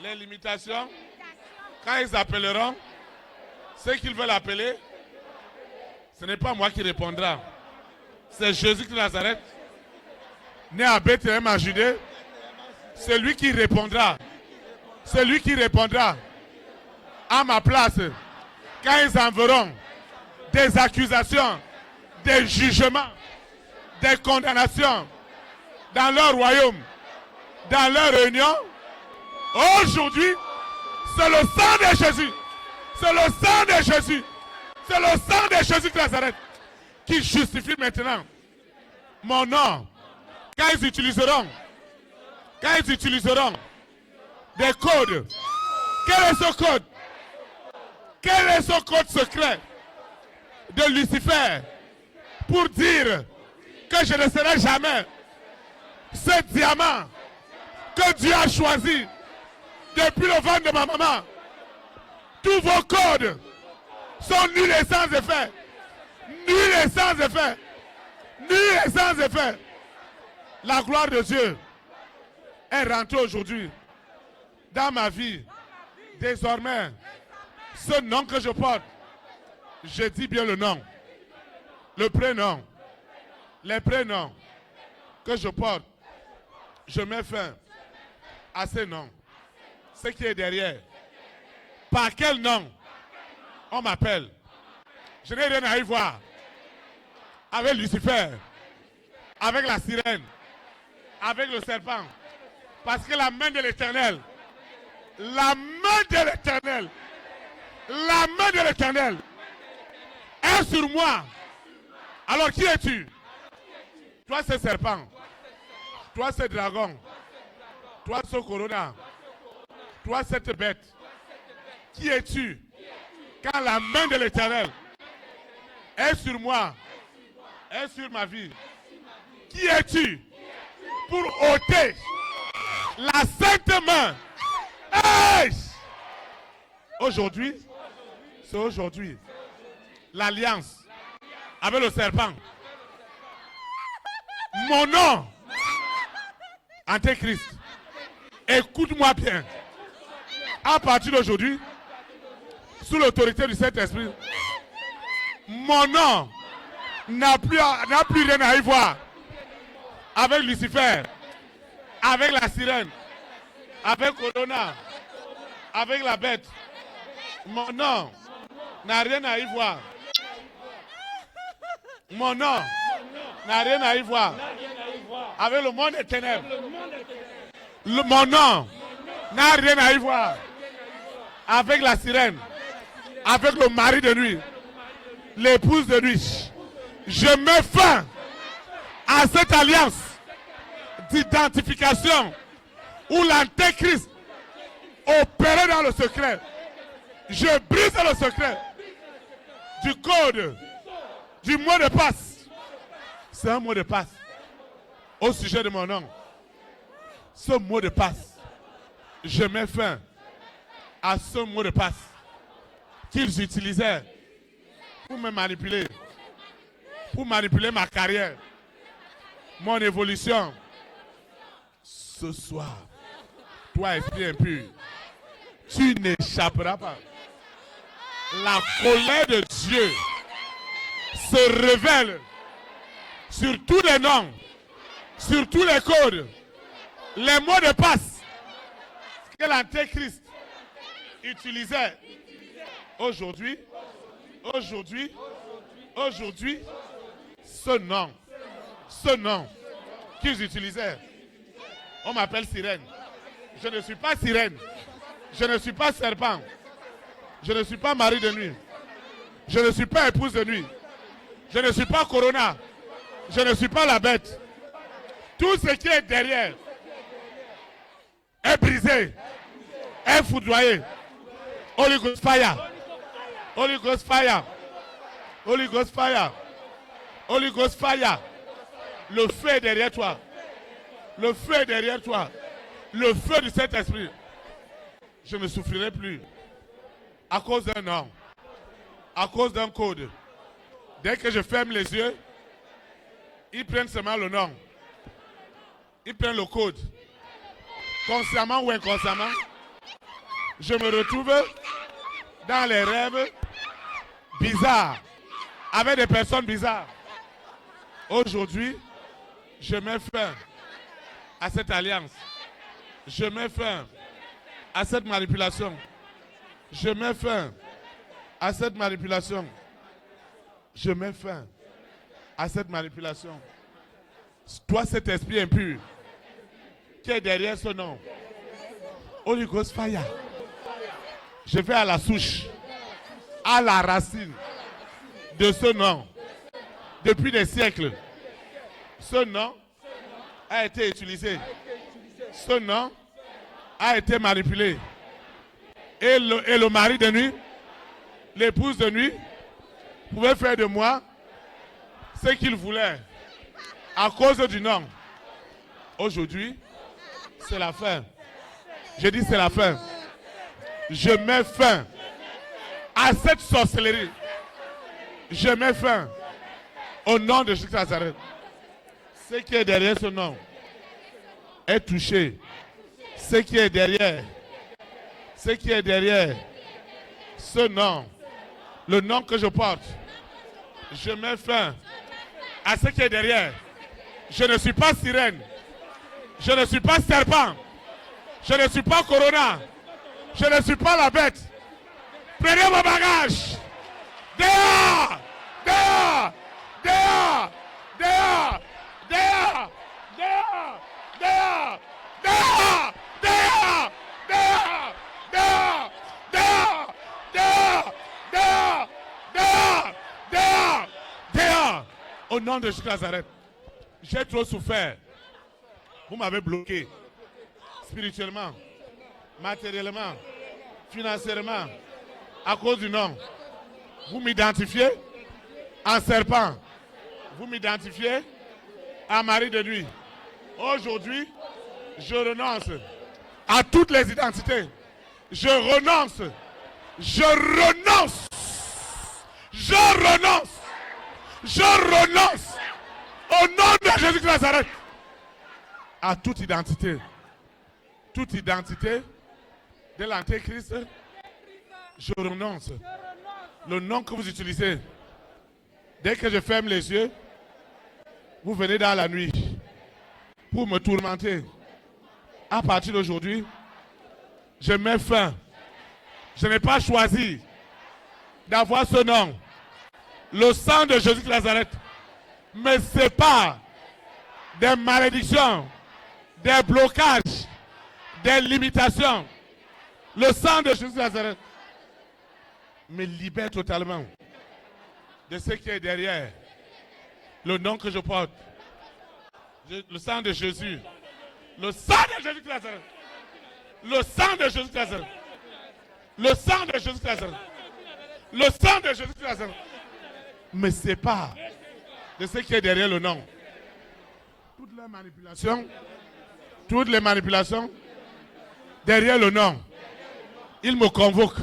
les limitations, quand ils appelleront ce qu'ils veulent appeler, ce n'est pas moi qui répondra. C'est Jésus de Nazareth, né à Bethléem en Judée. C'est lui qui répondra. C'est lui qui répondra à ma place. Quand ils enverront des accusations, des jugements, des condamnations dans leur royaume, dans leur réunion, aujourd'hui, c'est le sang de Jésus. C'est le sang de Jésus. C'est le sang de Jésus de Nazareth qui justifie maintenant mon nom. Quand ils utiliseront des codes, quel est ce code? Quel est ce code secret de Lucifer pour dire que je ne serai jamais ce diamant que Dieu a choisi depuis le ventre de ma maman? Tous vos codes sont nuls et sans effet. Nuls et sans effet. Nuls et sans effet. La gloire de Dieu est rentrée aujourd'hui dans ma vie. Désormais, ce nom que je porte, je dis bien le nom, le prénom, les prénoms que je porte, je mets fin à ces noms. Ce qui est derrière. Par quel nom on m'appelle? Je n'ai rien à y voir avec Lucifer, avec la sirène, avec le serpent. Parce que la main de l'Éternel, la main de l'Éternel est sur moi. Alors qui es-tu? Toi c'est serpent, toi c'est dragon, toi c'est corona, toi cette bête. Qui es-tu quand la main de l'Éternel est sur moi, est sur ma vie? Qui es-tu pour ôter la sainte main? Hey! Aujourd'hui, c'est aujourd'hui, l'alliance avec le serpent. Mon nom, Antéchrist, Écoute-moi bien. À partir d'aujourd'hui, sous l'autorité du Saint-Esprit, mon nom n'a plus rien à y voir avec Lucifer, avec la sirène, avec Corona, avec la bête. Mon nom n'a rien à y voir. Mon nom n'a rien à y voir avec le monde des ténèbres. Mon nom n'a rien à y voir avec la sirène, avec le mari de nuit, l'épouse de nuit. Je mets fin à cette alliance d'identification où l'antéchrist opérait dans le secret. Je brise le secret du code, du mot de passe. C'est un mot de passe au sujet de mon nom. Ce mot de passe, je mets fin à ce mot de passe qu'ils utilisaient pour me manipuler, pour manipuler ma carrière, mon évolution. Ce soir, toi, esprit impur, tu n'échapperas pas. La colère de Dieu se révèle sur tous les noms, sur tous les codes, les mots de passe que l'antéchrist utilisait. Aujourd'hui, ce nom qu'ils utilisaient, on m'appelle sirène. Je ne suis pas sirène. Je ne suis pas serpent. Je ne suis pas mari de nuit. Je ne suis pas épouse de nuit. Je ne suis pas Corona. Je ne suis pas la bête. Tout ce qui est derrière est brisé, est foudroyé. Holy Ghost fire. Holy Ghost fire. Holy Ghost fire. Holy Ghost fire. Le feu est derrière toi. Le feu est derrière toi. Le feu du Saint-Esprit. Je ne souffrirai plus à cause d'un nom, à cause d'un code. Dès que je ferme les yeux, ils prennent seulement le nom. Ils prennent le code. Consciemment ou inconsciemment, je me retrouve dans les rêves bizarres, avec des personnes bizarres. Aujourd'hui, je mets fin à cette alliance. Je mets fin à cette manipulation. Je mets fin à cette manipulation. Je mets fin à cette manipulation. Toi, cet esprit impur qui est derrière ce nom, Holy Ghost fire. Je vais à la souche, à la racine de ce nom. Depuis des siècles, ce nom a été utilisé. Ce nom a été manipulé. Et le mari de nuit, l'épouse de nuit, pouvait faire de moi ce qu'il voulait à cause du nom. Aujourd'hui, c'est la fin. Je dis c'est la fin. Je mets fin à cette sorcellerie. Je mets fin au nom de Jésus Nazareth. Ce qui est derrière ce nom est touché. Ce qui est derrière ce nom, le nom que je porte, je mets fin à ce qui est derrière. Je ne suis pas sirène, je ne suis pas serpent, je ne suis pas Corona, je ne suis pas la bête. Prenez vos bagages. Dehors, dehors, dehors, dehors, dehors, dehors, dehors, dehors, dehors, dehors, dehors, dehors, dehors, dehors, dehors, dehors, dehors. Au nom de Jésus Nazareth, j'ai trop souffert. Vous m'avez bloqué spirituellement, matériellement, financièrement, à cause du nom. Vous m'identifiez en serpent. Vous m'identifiez en mari de nuit. Aujourd'hui, je renonce à toutes les identités. Je renonce. Je renonce. Je renonce. Je renonce. Au nom de Jésus de Nazareth. À toute identité. toute identité de l'antéchrist, je renonce. Le nom que vous utilisez, dès que je ferme les yeux, vous venez dans la nuit pour me tourmenter. À partir d'aujourd'hui, je mets fin. Je n'ai pas choisi d'avoir ce nom. Le sang de Jésus de Nazareth me sépare des malédictions, des blocages, des limitations. Le sang de Jésus de Nazareth me libère totalement de ce qui est derrière le nom que je porte. Le sang de Jésus. Le sang de Jésus de Nazareth. Le sang de Jésus de Nazareth. Le sang de Jésus de Nazareth. Le sang de Jésus de Nazareth me sépare de ce qui est derrière le nom. Toutes les manipulations derrière le nom, il me convoque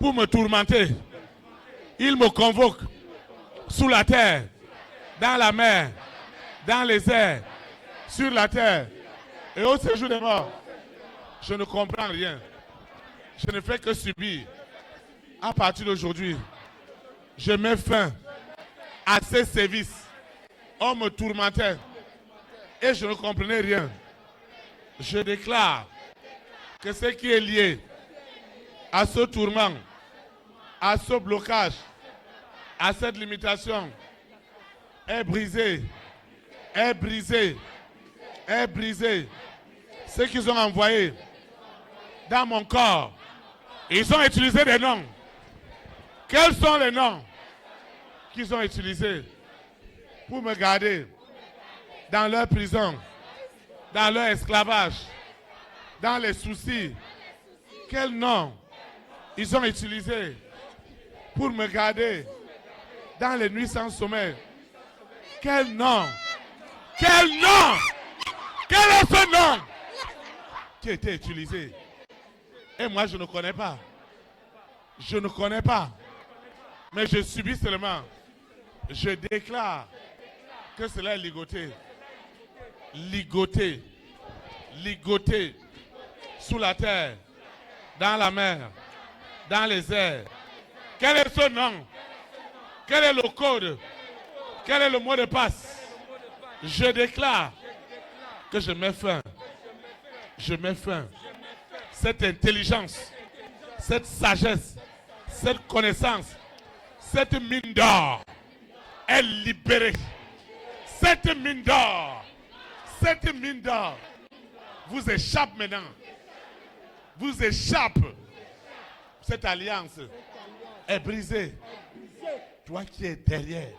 pour me tourmenter. Il me convoque sous la terre, dans la mer, dans les airs, sur la terre et au séjour des morts. Je ne comprends rien. Je ne fais que subir. À partir d'aujourd'hui, je mets fin à ces sévices. On me tourmentait et je ne comprenais rien. Je déclare que ce qui est lié à ce tourment, à ce blocage, à cette limitation est brisé, est brisé, est brisé. Ce qu'ils ont envoyé dans mon corps, ils ont utilisé des noms. Quels sont les noms qu'ils ont utilisés pour me garder dans leur prison, dans leur esclavage, dans les soucis? Quels noms ils ont utilisés pour me garder dans les nuits sans sommeil? Quel nom? Quel nom? Quel est ce nom qui a été utilisé? Et moi, je ne connais pas. Je ne connais pas. Mais je subis seulement. Je déclare que cela est ligoté. Ligoté. Ligoté. Sous la terre. Dans la mer. Dans les airs. Quel est ce nom? Quel est le code? Quel est le mot de passe? Je déclare que je mets fin. Je mets fin. Cette intelligence, cette sagesse, cette connaissance, cette mine d'or est libérée. Cette mine d'or vous échappe maintenant. Vous échappe. Cette alliance est brisée. Toi qui es derrière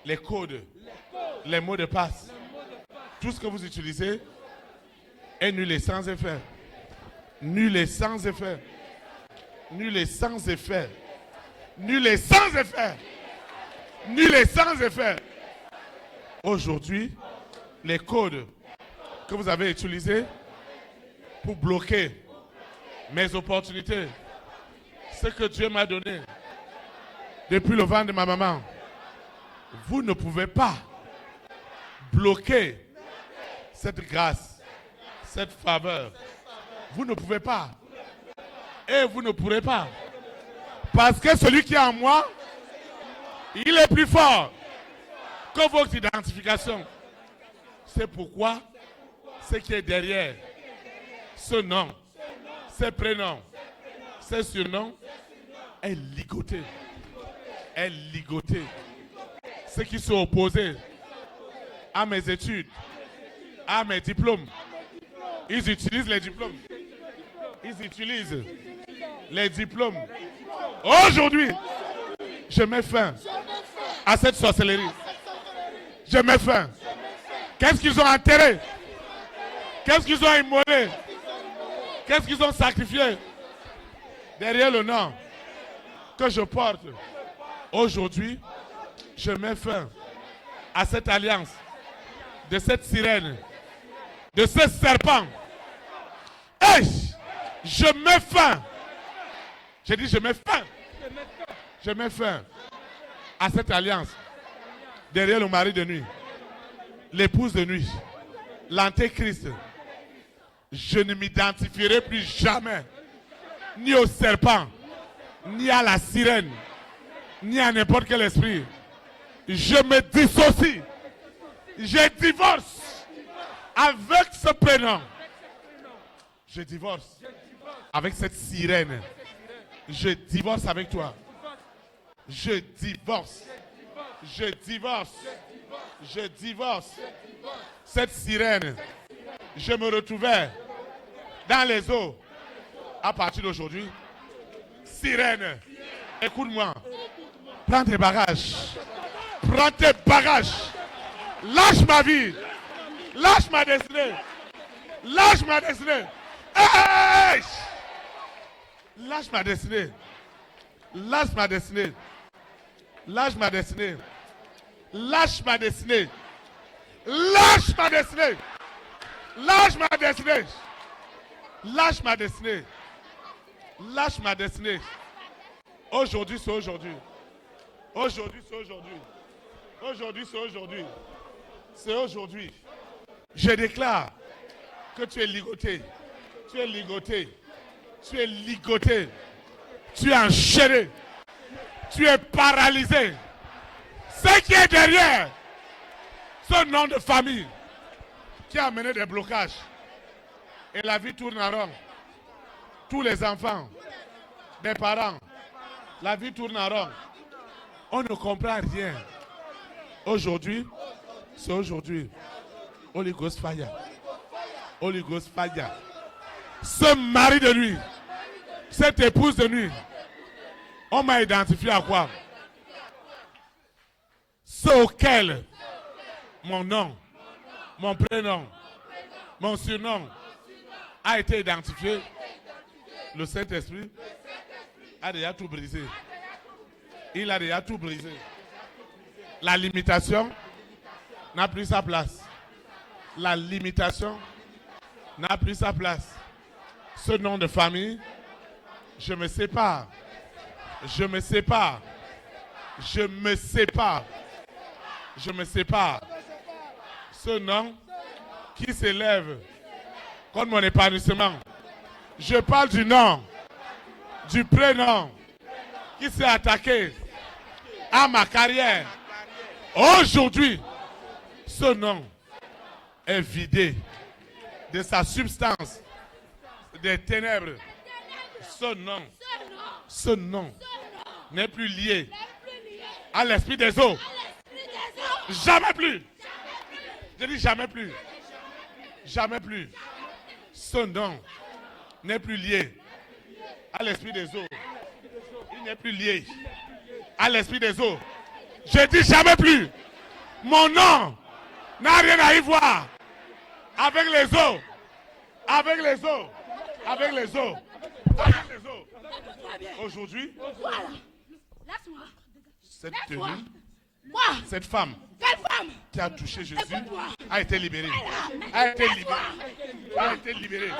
les codes, les mots de passe, tout ce que vous utilisez est nul et sans effet. Nul et sans effet. Nul et sans effet. Nul et sans effet. Nul et sans effet. Aujourd'hui, les codes que vous avez utilisés pour bloquer mes opportunités, ce que Dieu m'a donné depuis le ventre de ma maman, vous ne pouvez pas bloquer cette grâce, cette faveur. Vous ne pouvez pas. Et vous ne pourrez pas. Parce que celui qui est en moi, il est plus fort que votre identification. C'est pourquoi ce qui est derrière ce nom, ce prénom, ce surnom est ligoté. Est ligoté. Ceux qui sont opposés à mes études, à mes diplômes, ils utilisent les diplômes. Ils utilisent les diplômes. Aujourd'hui, je mets fin à cette sorcellerie. Je mets fin. Qu'est-ce qu'ils ont enterré? Qu'est-ce qu'ils ont immolé? Qu'est-ce qu'ils ont sacrifié? Derrière le nom que je porte. Aujourd'hui, je mets fin à cette alliance de cette sirène, de ce serpent. Hey, je mets fin. J'ai dit je mets fin. Je mets fin à cette alliance derrière le mari de nuit, l'épouse de nuit, l'antéchrist. Je ne m'identifierai plus jamais ni au serpent, ni à la sirène, ni à n'importe quel esprit. Je me dissocie. Je divorce avec ce prénom. Je divorce avec cette sirène. Je divorce avec toi. Je divorce. Je divorce. Je divorce. Cette sirène, je me retrouvais dans les eaux à partir d'aujourd'hui. Sirène, écoute-moi. Prends tes bagages. Prends tes bagages. Lâche ma vie. Lâche ma destinée. Lâche ma destinée. Hey! Lâche ma destinée. Lâche ma destinée. Lâche ma destinée. Lâche ma destinée. Lâche ma destinée. Lâche ma destinée. Lâche ma destinée. Lâche ma destinée. Aujourd'hui, c'est aujourd'hui. Aujourd'hui, c'est aujourd'hui. Aujourd'hui, c'est aujourd'hui. C'est aujourd'hui. Je déclare que tu es ligoté. Tu es ligoté. Tu es ligoté. Tu es enchaîné. Tu es paralysé. Ce qui est derrière ce nom de famille qui a amené des blocages. Et la vie tourne en rond. Tous les enfants, des parents, la vie tourne en rond. On ne comprend rien. Aujourd'hui, c'est aujourd'hui. Holy Ghost fire. Holy Ghost fire. Ce mari de nuit, cette épouse de nuit, on m'a identifié à quoi? Ce auquel mon nom, mon prénom, mon surnom a été identifié. Le Saint-Esprit a déjà tout brisé. Il a déjà tout brisé. La limitation n'a plus sa place. La limitation n'a plus sa place. Ce nom de famille, je me sépare. Je me sépare. Je me sépare. Je me sépare. Ce nom qui s'élève contre mon épanouissement. Je parle du nom, du prénom qui s'est attaqué à ma carrière. Aujourd'hui, ce nom est vidé de sa substance, des ténèbres. Ce nom n'est plus lié à l'esprit des eaux. Jamais plus. Je dis jamais plus. Jamais plus. Ce nom n'est plus lié à l'esprit des eaux. Il n'est plus lié à l'esprit des eaux. Je dis jamais plus. Mon nom n'a rien à y voir avec les eaux. Avec les eaux. Avec les eaux. Avec les eaux. Aujourd'hui, cette tenue, cette femme qui a touché Jésus a été libérée. A été libérée. A été libérée.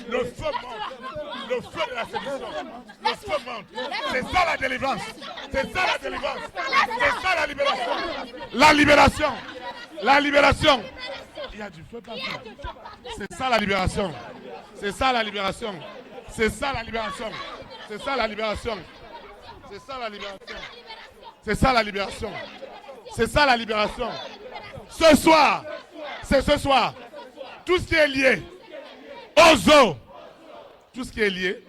Le feu monte. Le feu de la séduction. Le feu monte. C'est ça la délivrance. C'est ça la délivrance. C'est ça la libération. La libération. La libération. Il y a du feu partout. C'est ça la libération. C'est ça la libération. C'est ça la libération. C'est ça la libération. C'est ça la libération. C'est ça la libération. C'est ça la libération. Ce soir, c'est ce soir. Tout ce qui est lié aux eaux, tout ce qui est lié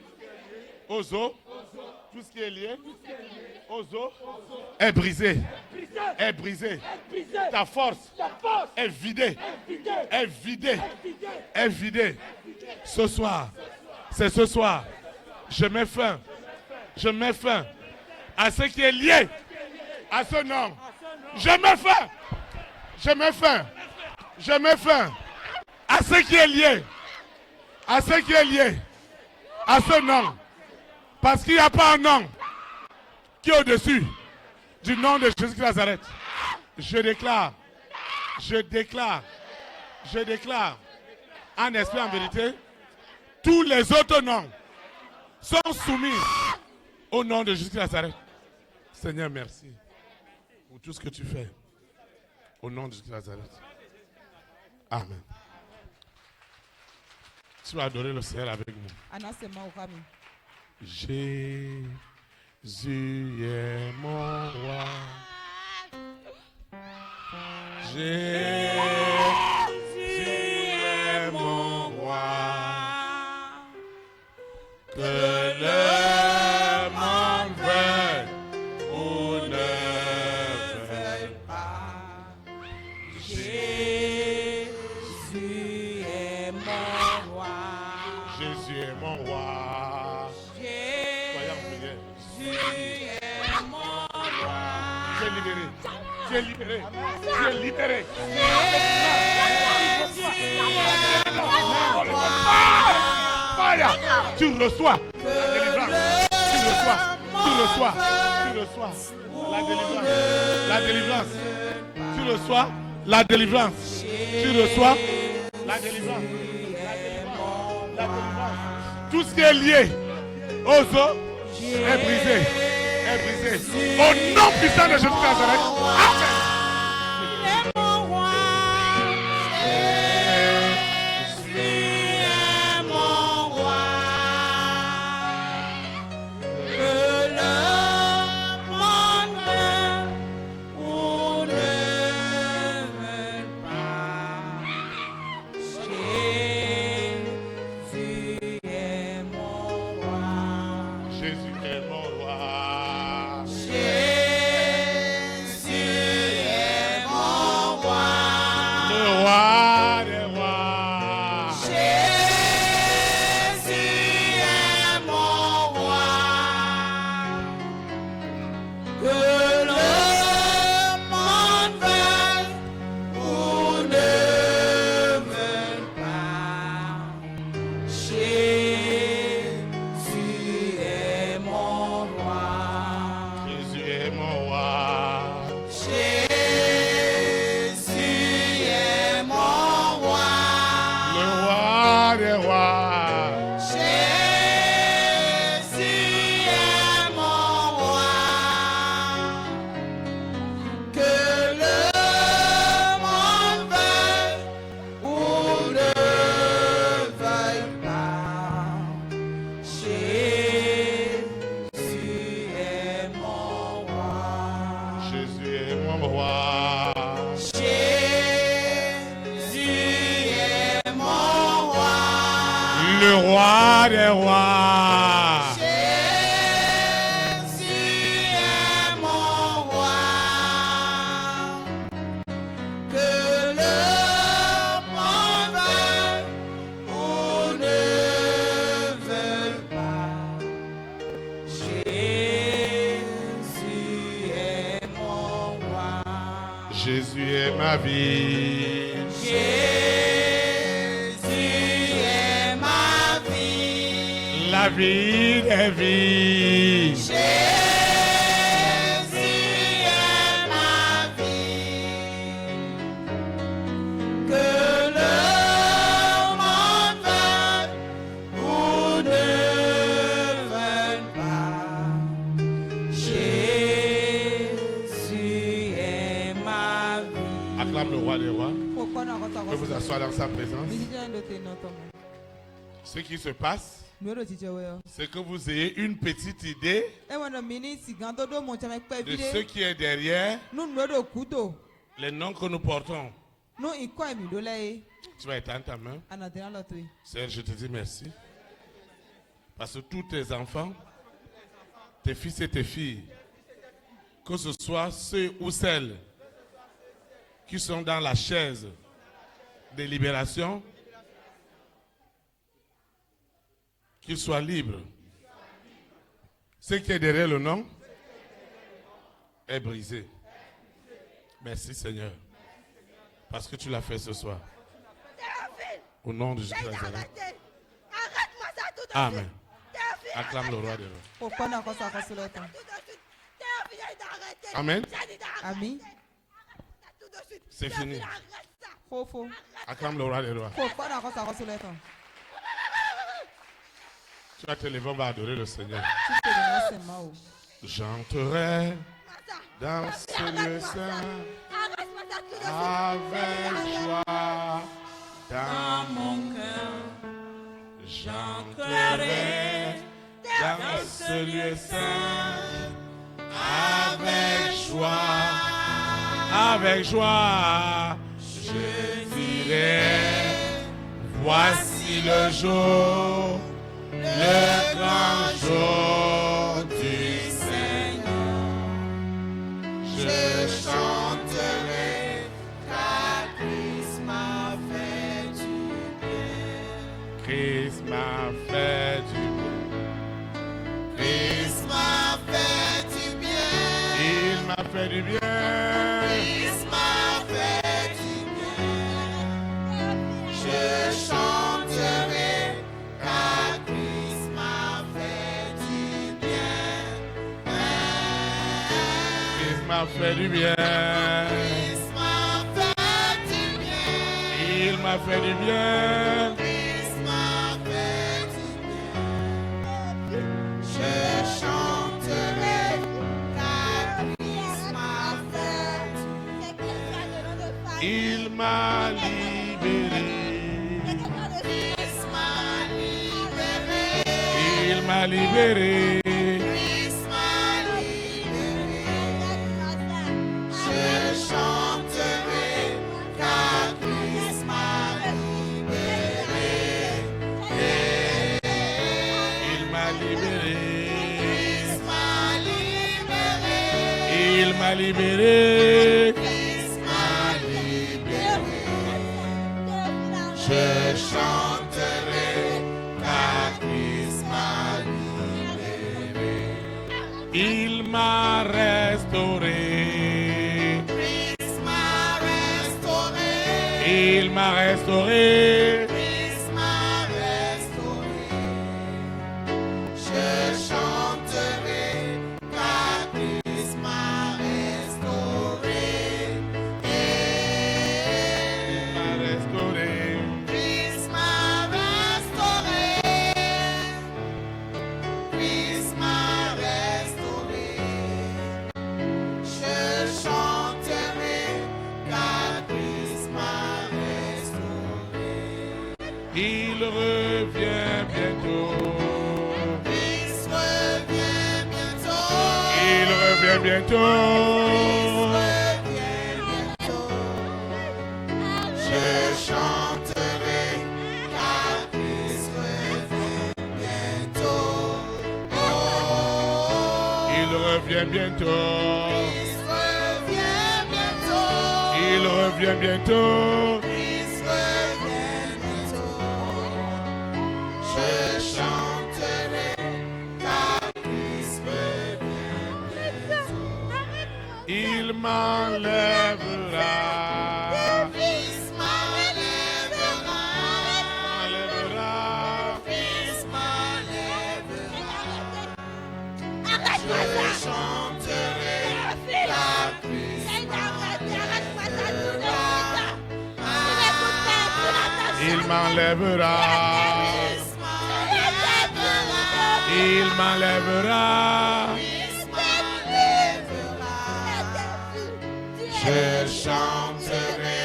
aux eaux, tout ce qui est lié aux eaux est brisé. Est brisé. Ta force est vidée. Est vidée. Est vidée. Ce soir, c'est ce soir. Je mets fin. Je mets fin à ce qui est lié à ce nom. Je mets fin. Je mets fin. Je mets fin à ce qui est lié. À ce qui est lié à ce nom. Parce qu'il n'y a pas un nom qui est au-dessus du nom de Jésus de Nazareth. Je déclare, en esprit, en vérité, tous les autres noms sont soumis au nom de Jésus de Nazareth. Seigneur, merci pour tout ce que tu fais. Au nom de Jésus de Nazareth. Amen. Tu vas adorer le Seigneur avec moi. Jésus est mon roi. Jésus est mon roi. Que le monde veuille ou ne veuille pas. Jésus est mon roi. Jésus est mon roi. Jésus est mon roi. Tu es libéré. Tu es libéré. Tu es libéré. Tu reçois la délivrance. Tu reçois la délivrance. La délivrance. Tu reçois la délivrance. Tu reçois la délivrance. La délivrance. Tout ce qui est lié aux os est brisé. Est brisé. Au nom puissant de Jésus de Nazareth. Amen. Le roi des rois. Jésus est mon roi. Que le monde veuille ou ne veuille pas. Jésus est mon roi. Jésus est ma vie. La vie des vies. Jésus est ma vie. Que le monde veuille ou ne veuille pas. Jésus est ma vie. Acclame le roi des rois. Je vous asseoir dans sa présence. Ce qui se passe, c'est que vous ayez une petite idée de ce qui est derrière les noms que nous portons. Tu vas étendre ta main. Seigneur, je te dis merci. Parce que tous tes enfants, tes fils et tes filles, que ce soit ceux ou celles qui sont dans la chaise de libération, qu'ils soient libres. Ce qui est derrière le nom est brisé. Merci Seigneur. Parce que tu l'as fait ce soir. Au nom de Jésus. Amen. Acclame le roi des rois. Amen. Amen. C'est fini. Acclame le roi des rois. Tu vas te lever, on va adorer le Seigneur. J'entrerai dans ce lieu saint avec joie dans mon cœur. le sein avec joie, je dirai, voici le jour, le grand jour du Seigneur. Je chanterai car Christ m'a fait du bien. Christ m'a fait du bien. Christ m'a fait du bien. Il m'a fait du bien. Christ m'a fait du bien. Je chanterai car Christ m'a fait du bien. Christ m'a fait du bien. Christ m'a fait du bien. Il m'a fait du bien. Christ m'a fait du bien. Je chanterai car Christ m'a fait du bien. Il m'a libéré. Christ m'a libéré. Il m'a libéré. Christ m'a libéré. Je chanterai car Christ m'a libéré. Il m'a libéré. Christ m'a libéré. Il m'a libéré. Christ m'a libéré. Je chanterai car Christ m'a libéré. Il m'a restauré. Christ m'a restauré. Il m'a restauré. Christ m'a restauré. Je chanterai car Christ m'a restauré. Il m'a restauré. Christ m'a restauré. Christ m'a restauré. Je chanterai car Christ m'a restauré. Il revient bientôt. Christ revient bientôt. Il revient bientôt. Je chanterai car Christ revient bientôt. Oh, il revient bientôt. Christ revient bientôt. Il revient bientôt. Christ revient bientôt. Je chanterai car Christ revient bientôt. Il m'enlèvera. Christ m'enlèvera. Christ m'enlèvera. Je chanterai car Christ m'enlèvera. Il m'enlèvera. Il m'enlèvera. Je chanterai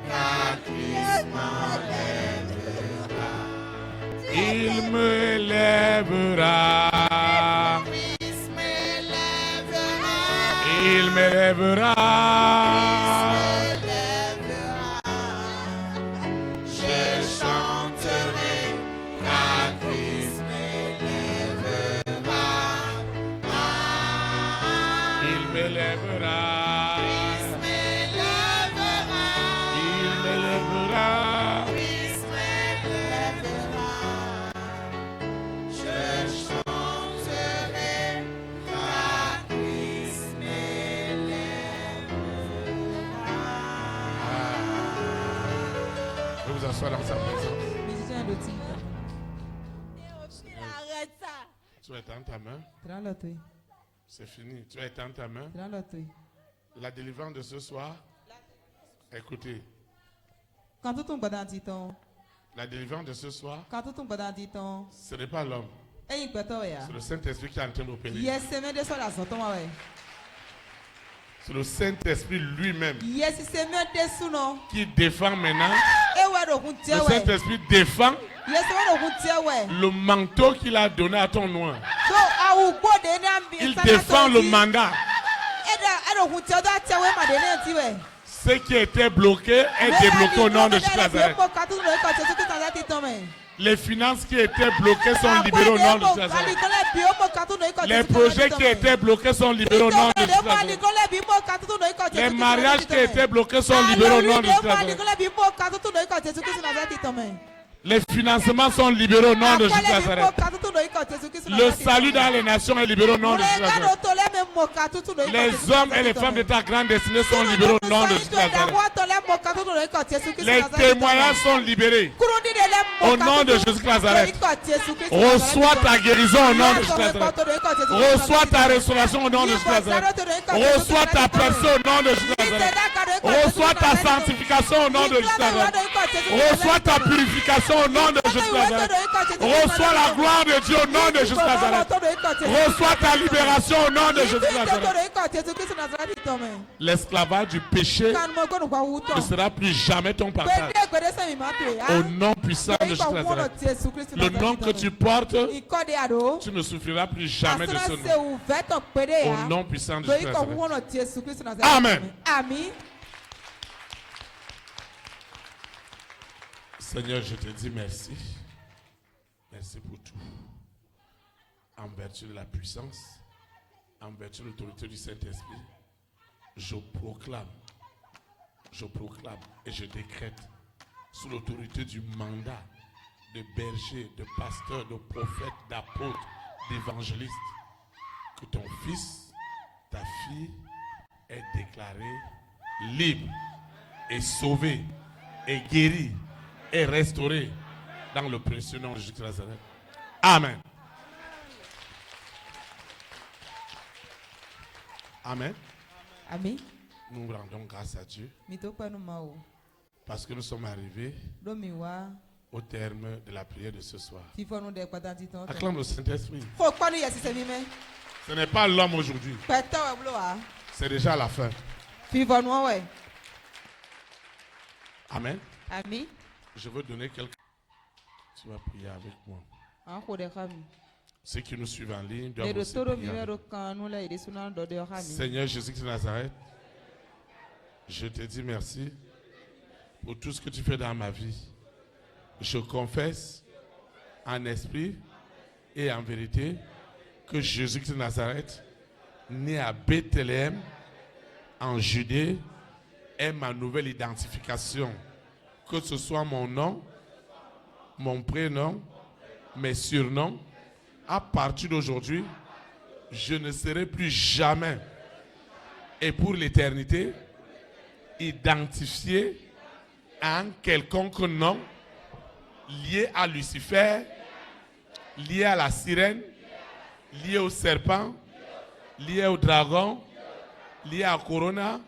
car Christ m'enlèvera. Il me lèvera. Christ m'élèvera. Il m'élèvera. Je chanterai car Christ m'élèvera. Il m'élèvera. Soit dans sa présence. Tu vas étendre ta main. C'est fini. Tu vas étendre ta main. La délivrance de ce soir. Écoutez. La délivrance de ce soir. Ce n'est pas l'homme. C'est le Saint-Esprit qui est en train d'opérer. C'est le Saint-Esprit lui-même qui défend maintenant. Le Saint-Esprit défend le manteau qu'il a donné à ton noir. Il défend le mandat. Ce qui était bloqué est débloqué au nom de Jésus-Christ. Les finances qui étaient bloquées sont libérées au nom de Jésus-Christ. Les projets qui étaient bloqués sont libérés au nom de Jésus-Christ. Les mariages qui étaient bloqués sont libérés au nom de Jésus-Christ. Les financements sont libérés au nom de Jésus-Christ. Le salut dans les nations est libéré au nom de Jésus-Christ. Les hommes et les femmes de ta grande destinée sont libérés au nom de Jésus-Christ. Les témoignages sont libérés au nom de Jésus-Christ. Reçois ta guérison au nom de Jésus-Christ. Reçois ta restauration au nom de Jésus-Christ. Reçois ta percée au nom de Jésus-Christ. Reçois ta sanctification au nom de Jésus-Christ. Reçois ta purification au nom de Jésus-Christ. Reçois la gloire de Dieu au nom de Jésus-Christ. Reçois ta libération au nom de Jésus-Christ. L'esclavage du péché ne sera plus jamais ton partage. Au nom puissant de Jésus-Christ. Le nom que tu portes, tu ne souffriras plus jamais de ce nom. Au nom puissant de Jésus-Christ. Amen. Seigneur, je te dis merci. Merci pour tout. En vertu de la puissance, en vertu de l'autorité du Saint-Esprit, je proclame et je décrète sous l'autorité du mandat de berger, de pasteur, de prophète, d'apôtre, d'évangéliste, que ton fils, ta fille est déclaré libre et sauvé et guéri et restauré dans le précieux nom de Jésus-Christ. Amen. Amen. Amen. Nous rendons grâce à Dieu parce que nous sommes arrivés au terme de la prière de ce soir. Acclame le Saint-Esprit. Ce n'est pas l'homme aujourd'hui. C'est déjà la fin. Amen. Amen. Je veux donner quelques... Tu vas prier avec moi. Ceux qui nous suivent en ligne doivent aussi prier. Seigneur Jésus-Christ de Nazareth, je te dis merci pour tout ce que tu fais dans ma vie. Je confesse en esprit et en vérité que Jésus-Christ de Nazareth, né à Bethléem, en Judée, est ma nouvelle identification. Que ce soit mon nom, mon prénom, mes surnoms, à partir d'aujourd'hui, je ne serai plus jamais et pour l'éternité identifié à un quelconque nom lié à Lucifer, lié à la sirène, lié au serpent, lié au dragon, lié à Corona,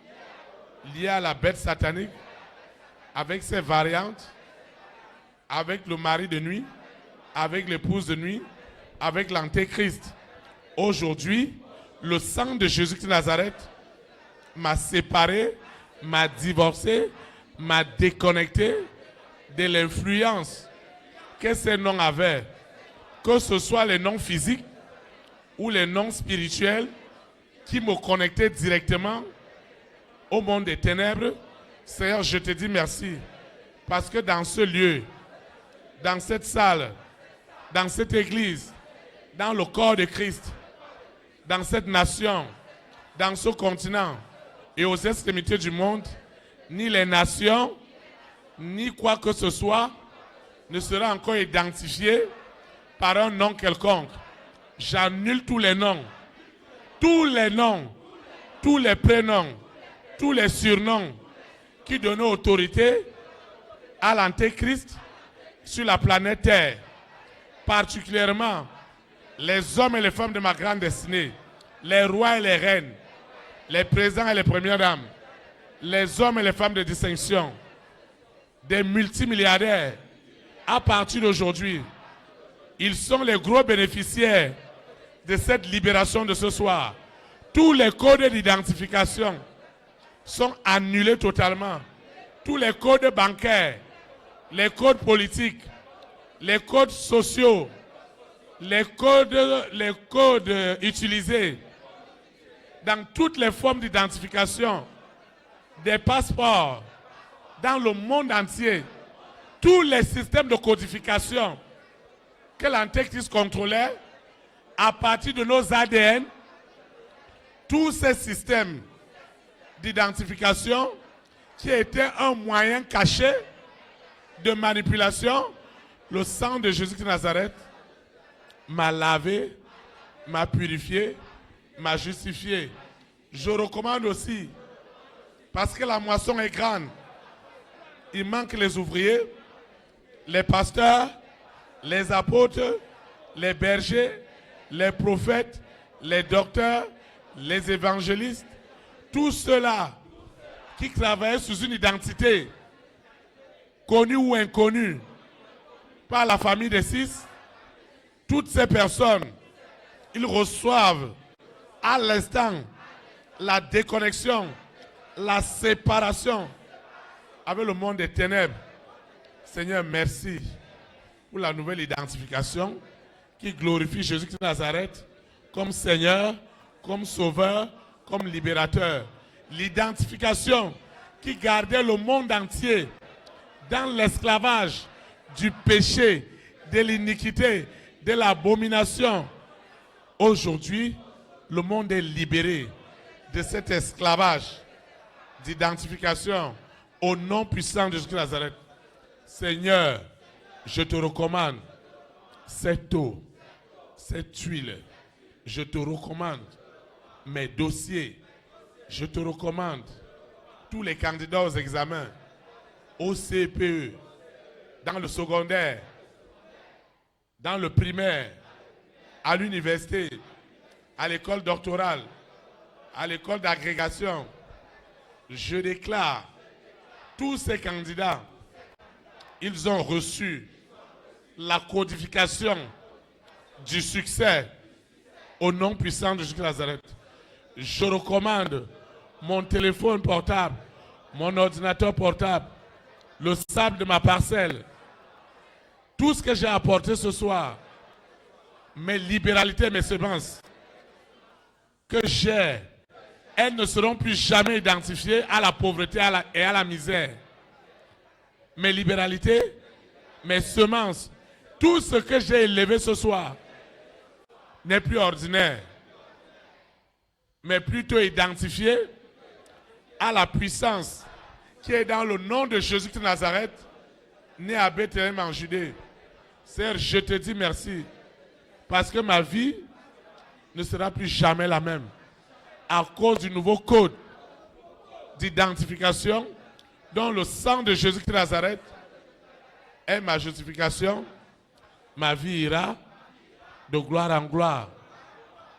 lié à la bête satanique, avec ses variantes, avec le mari de nuit, avec l'épouse de nuit, avec l'antéchrist. Aujourd'hui, le sang de Jésus de Nazareth m'a séparé, m'a divorcé, m'a déconnecté de l'influence que ces noms avaient, que ce soit les noms physiques ou les noms spirituels qui me connectaient directement au monde des ténèbres. Seigneur, je te dis merci parce que dans ce lieu, dans cette salle, dans cette église, dans le corps de Christ, dans cette nation, dans ce continent et aux extrémités du monde, ni les nations, ni quoi que ce soit ne sera encore identifié par un nom quelconque. J'annule tous les noms, tous les prénoms, tous les surnoms qui donnent autorité à l'antéchrist sur la planète Terre, particulièrement les hommes et les femmes de ma grande destinée, les rois et les reines, les présidents et les premières dames, les hommes et les femmes de distinction, des multimilliardaires. À partir d'aujourd'hui, ils sont les gros bénéficiaires de cette libération de ce soir. Tous les codes d'identification sont annulés totalement. Tous les codes bancaires, les codes politiques, les codes sociaux, les codes utilisés dans toutes les formes d'identification, des passeports, dans le monde entier, tous les systèmes de codification que l'Antéchrist contrôlait, à partir de nos ADN, tous ces systèmes d'identification qui étaient un moyen caché de manipulation, le sang de Jésus de Nazareth m'a lavé, m'a purifié, m'a justifié. Je recommande aussi, parce que la moisson est grande, il manque les ouvriers, les pasteurs, les apôtres, les bergers, les prophètes, les docteurs, les évangélistes, tous ceux-là qui travaillaient sous une identité connue ou inconnue par la famille des six, toutes ces personnes, ils reçoivent à l'instant la déconnexion, la séparation avec le monde des ténèbres. Seigneur, merci pour la nouvelle identification qui glorifie Jésus de Nazareth comme Seigneur, comme Sauveur, comme Libérateur. L'identification qui gardait le monde entier dans l'esclavage du péché, de l'iniquité, de l'abomination. Aujourd'hui, le monde est libéré de cet esclavage d'identification au nom puissant de Jésus de Nazareth. Seigneur, je te recommande cette eau, cette huile. Je te recommande mes dossiers. Je te recommande tous les candidats aux examens, au CPE, dans le secondaire, dans le primaire, à l'université, à l'école doctorale, à l'école d'agrégation. Je déclare, tous ces candidats, ils ont reçu la codification du succès au nom puissant de Jésus de Nazareth. Je recommande mon téléphone portable, mon ordinateur portable, le sable de ma parcelle, tout ce que j'ai apporté ce soir, mes libéralités, mes semences que j'ai, elles ne seront plus jamais identifiées à la pauvreté et à la misère. Mes libéralités, mes semences, tout ce que j'ai élevé ce soir n'est plus ordinaire, mais plutôt identifié à la puissance qui est dans le nom de Jésus de Nazareth, né à Bethléem en Judée. Seigneur, je te dis merci, parce que ma vie ne sera plus jamais la même à cause du nouveau code d'identification dont le sang de Jésus de Nazareth est ma justification. Ma vie ira de gloire en gloire,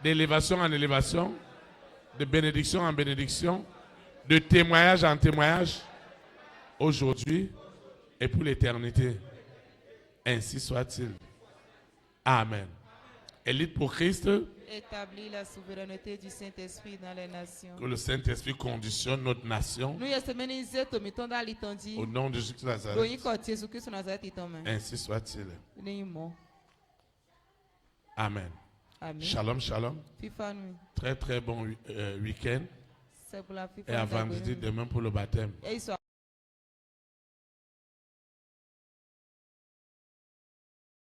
d'élévation en élévation, de bénédiction en bénédiction, de témoignage en témoignage, aujourd'hui et pour l'éternité. Ainsi soit-il. Amen. Élite pour Christ. Établir la souveraineté du Saint-Esprit dans les nations. Que le Saint-Esprit conditionne notre nation. Au nom de Jésus de Nazareth. Ainsi soit-il. Amen. Amen. Shalom, shalom. Très très bon week-end. Et avant de dire demain pour le baptême.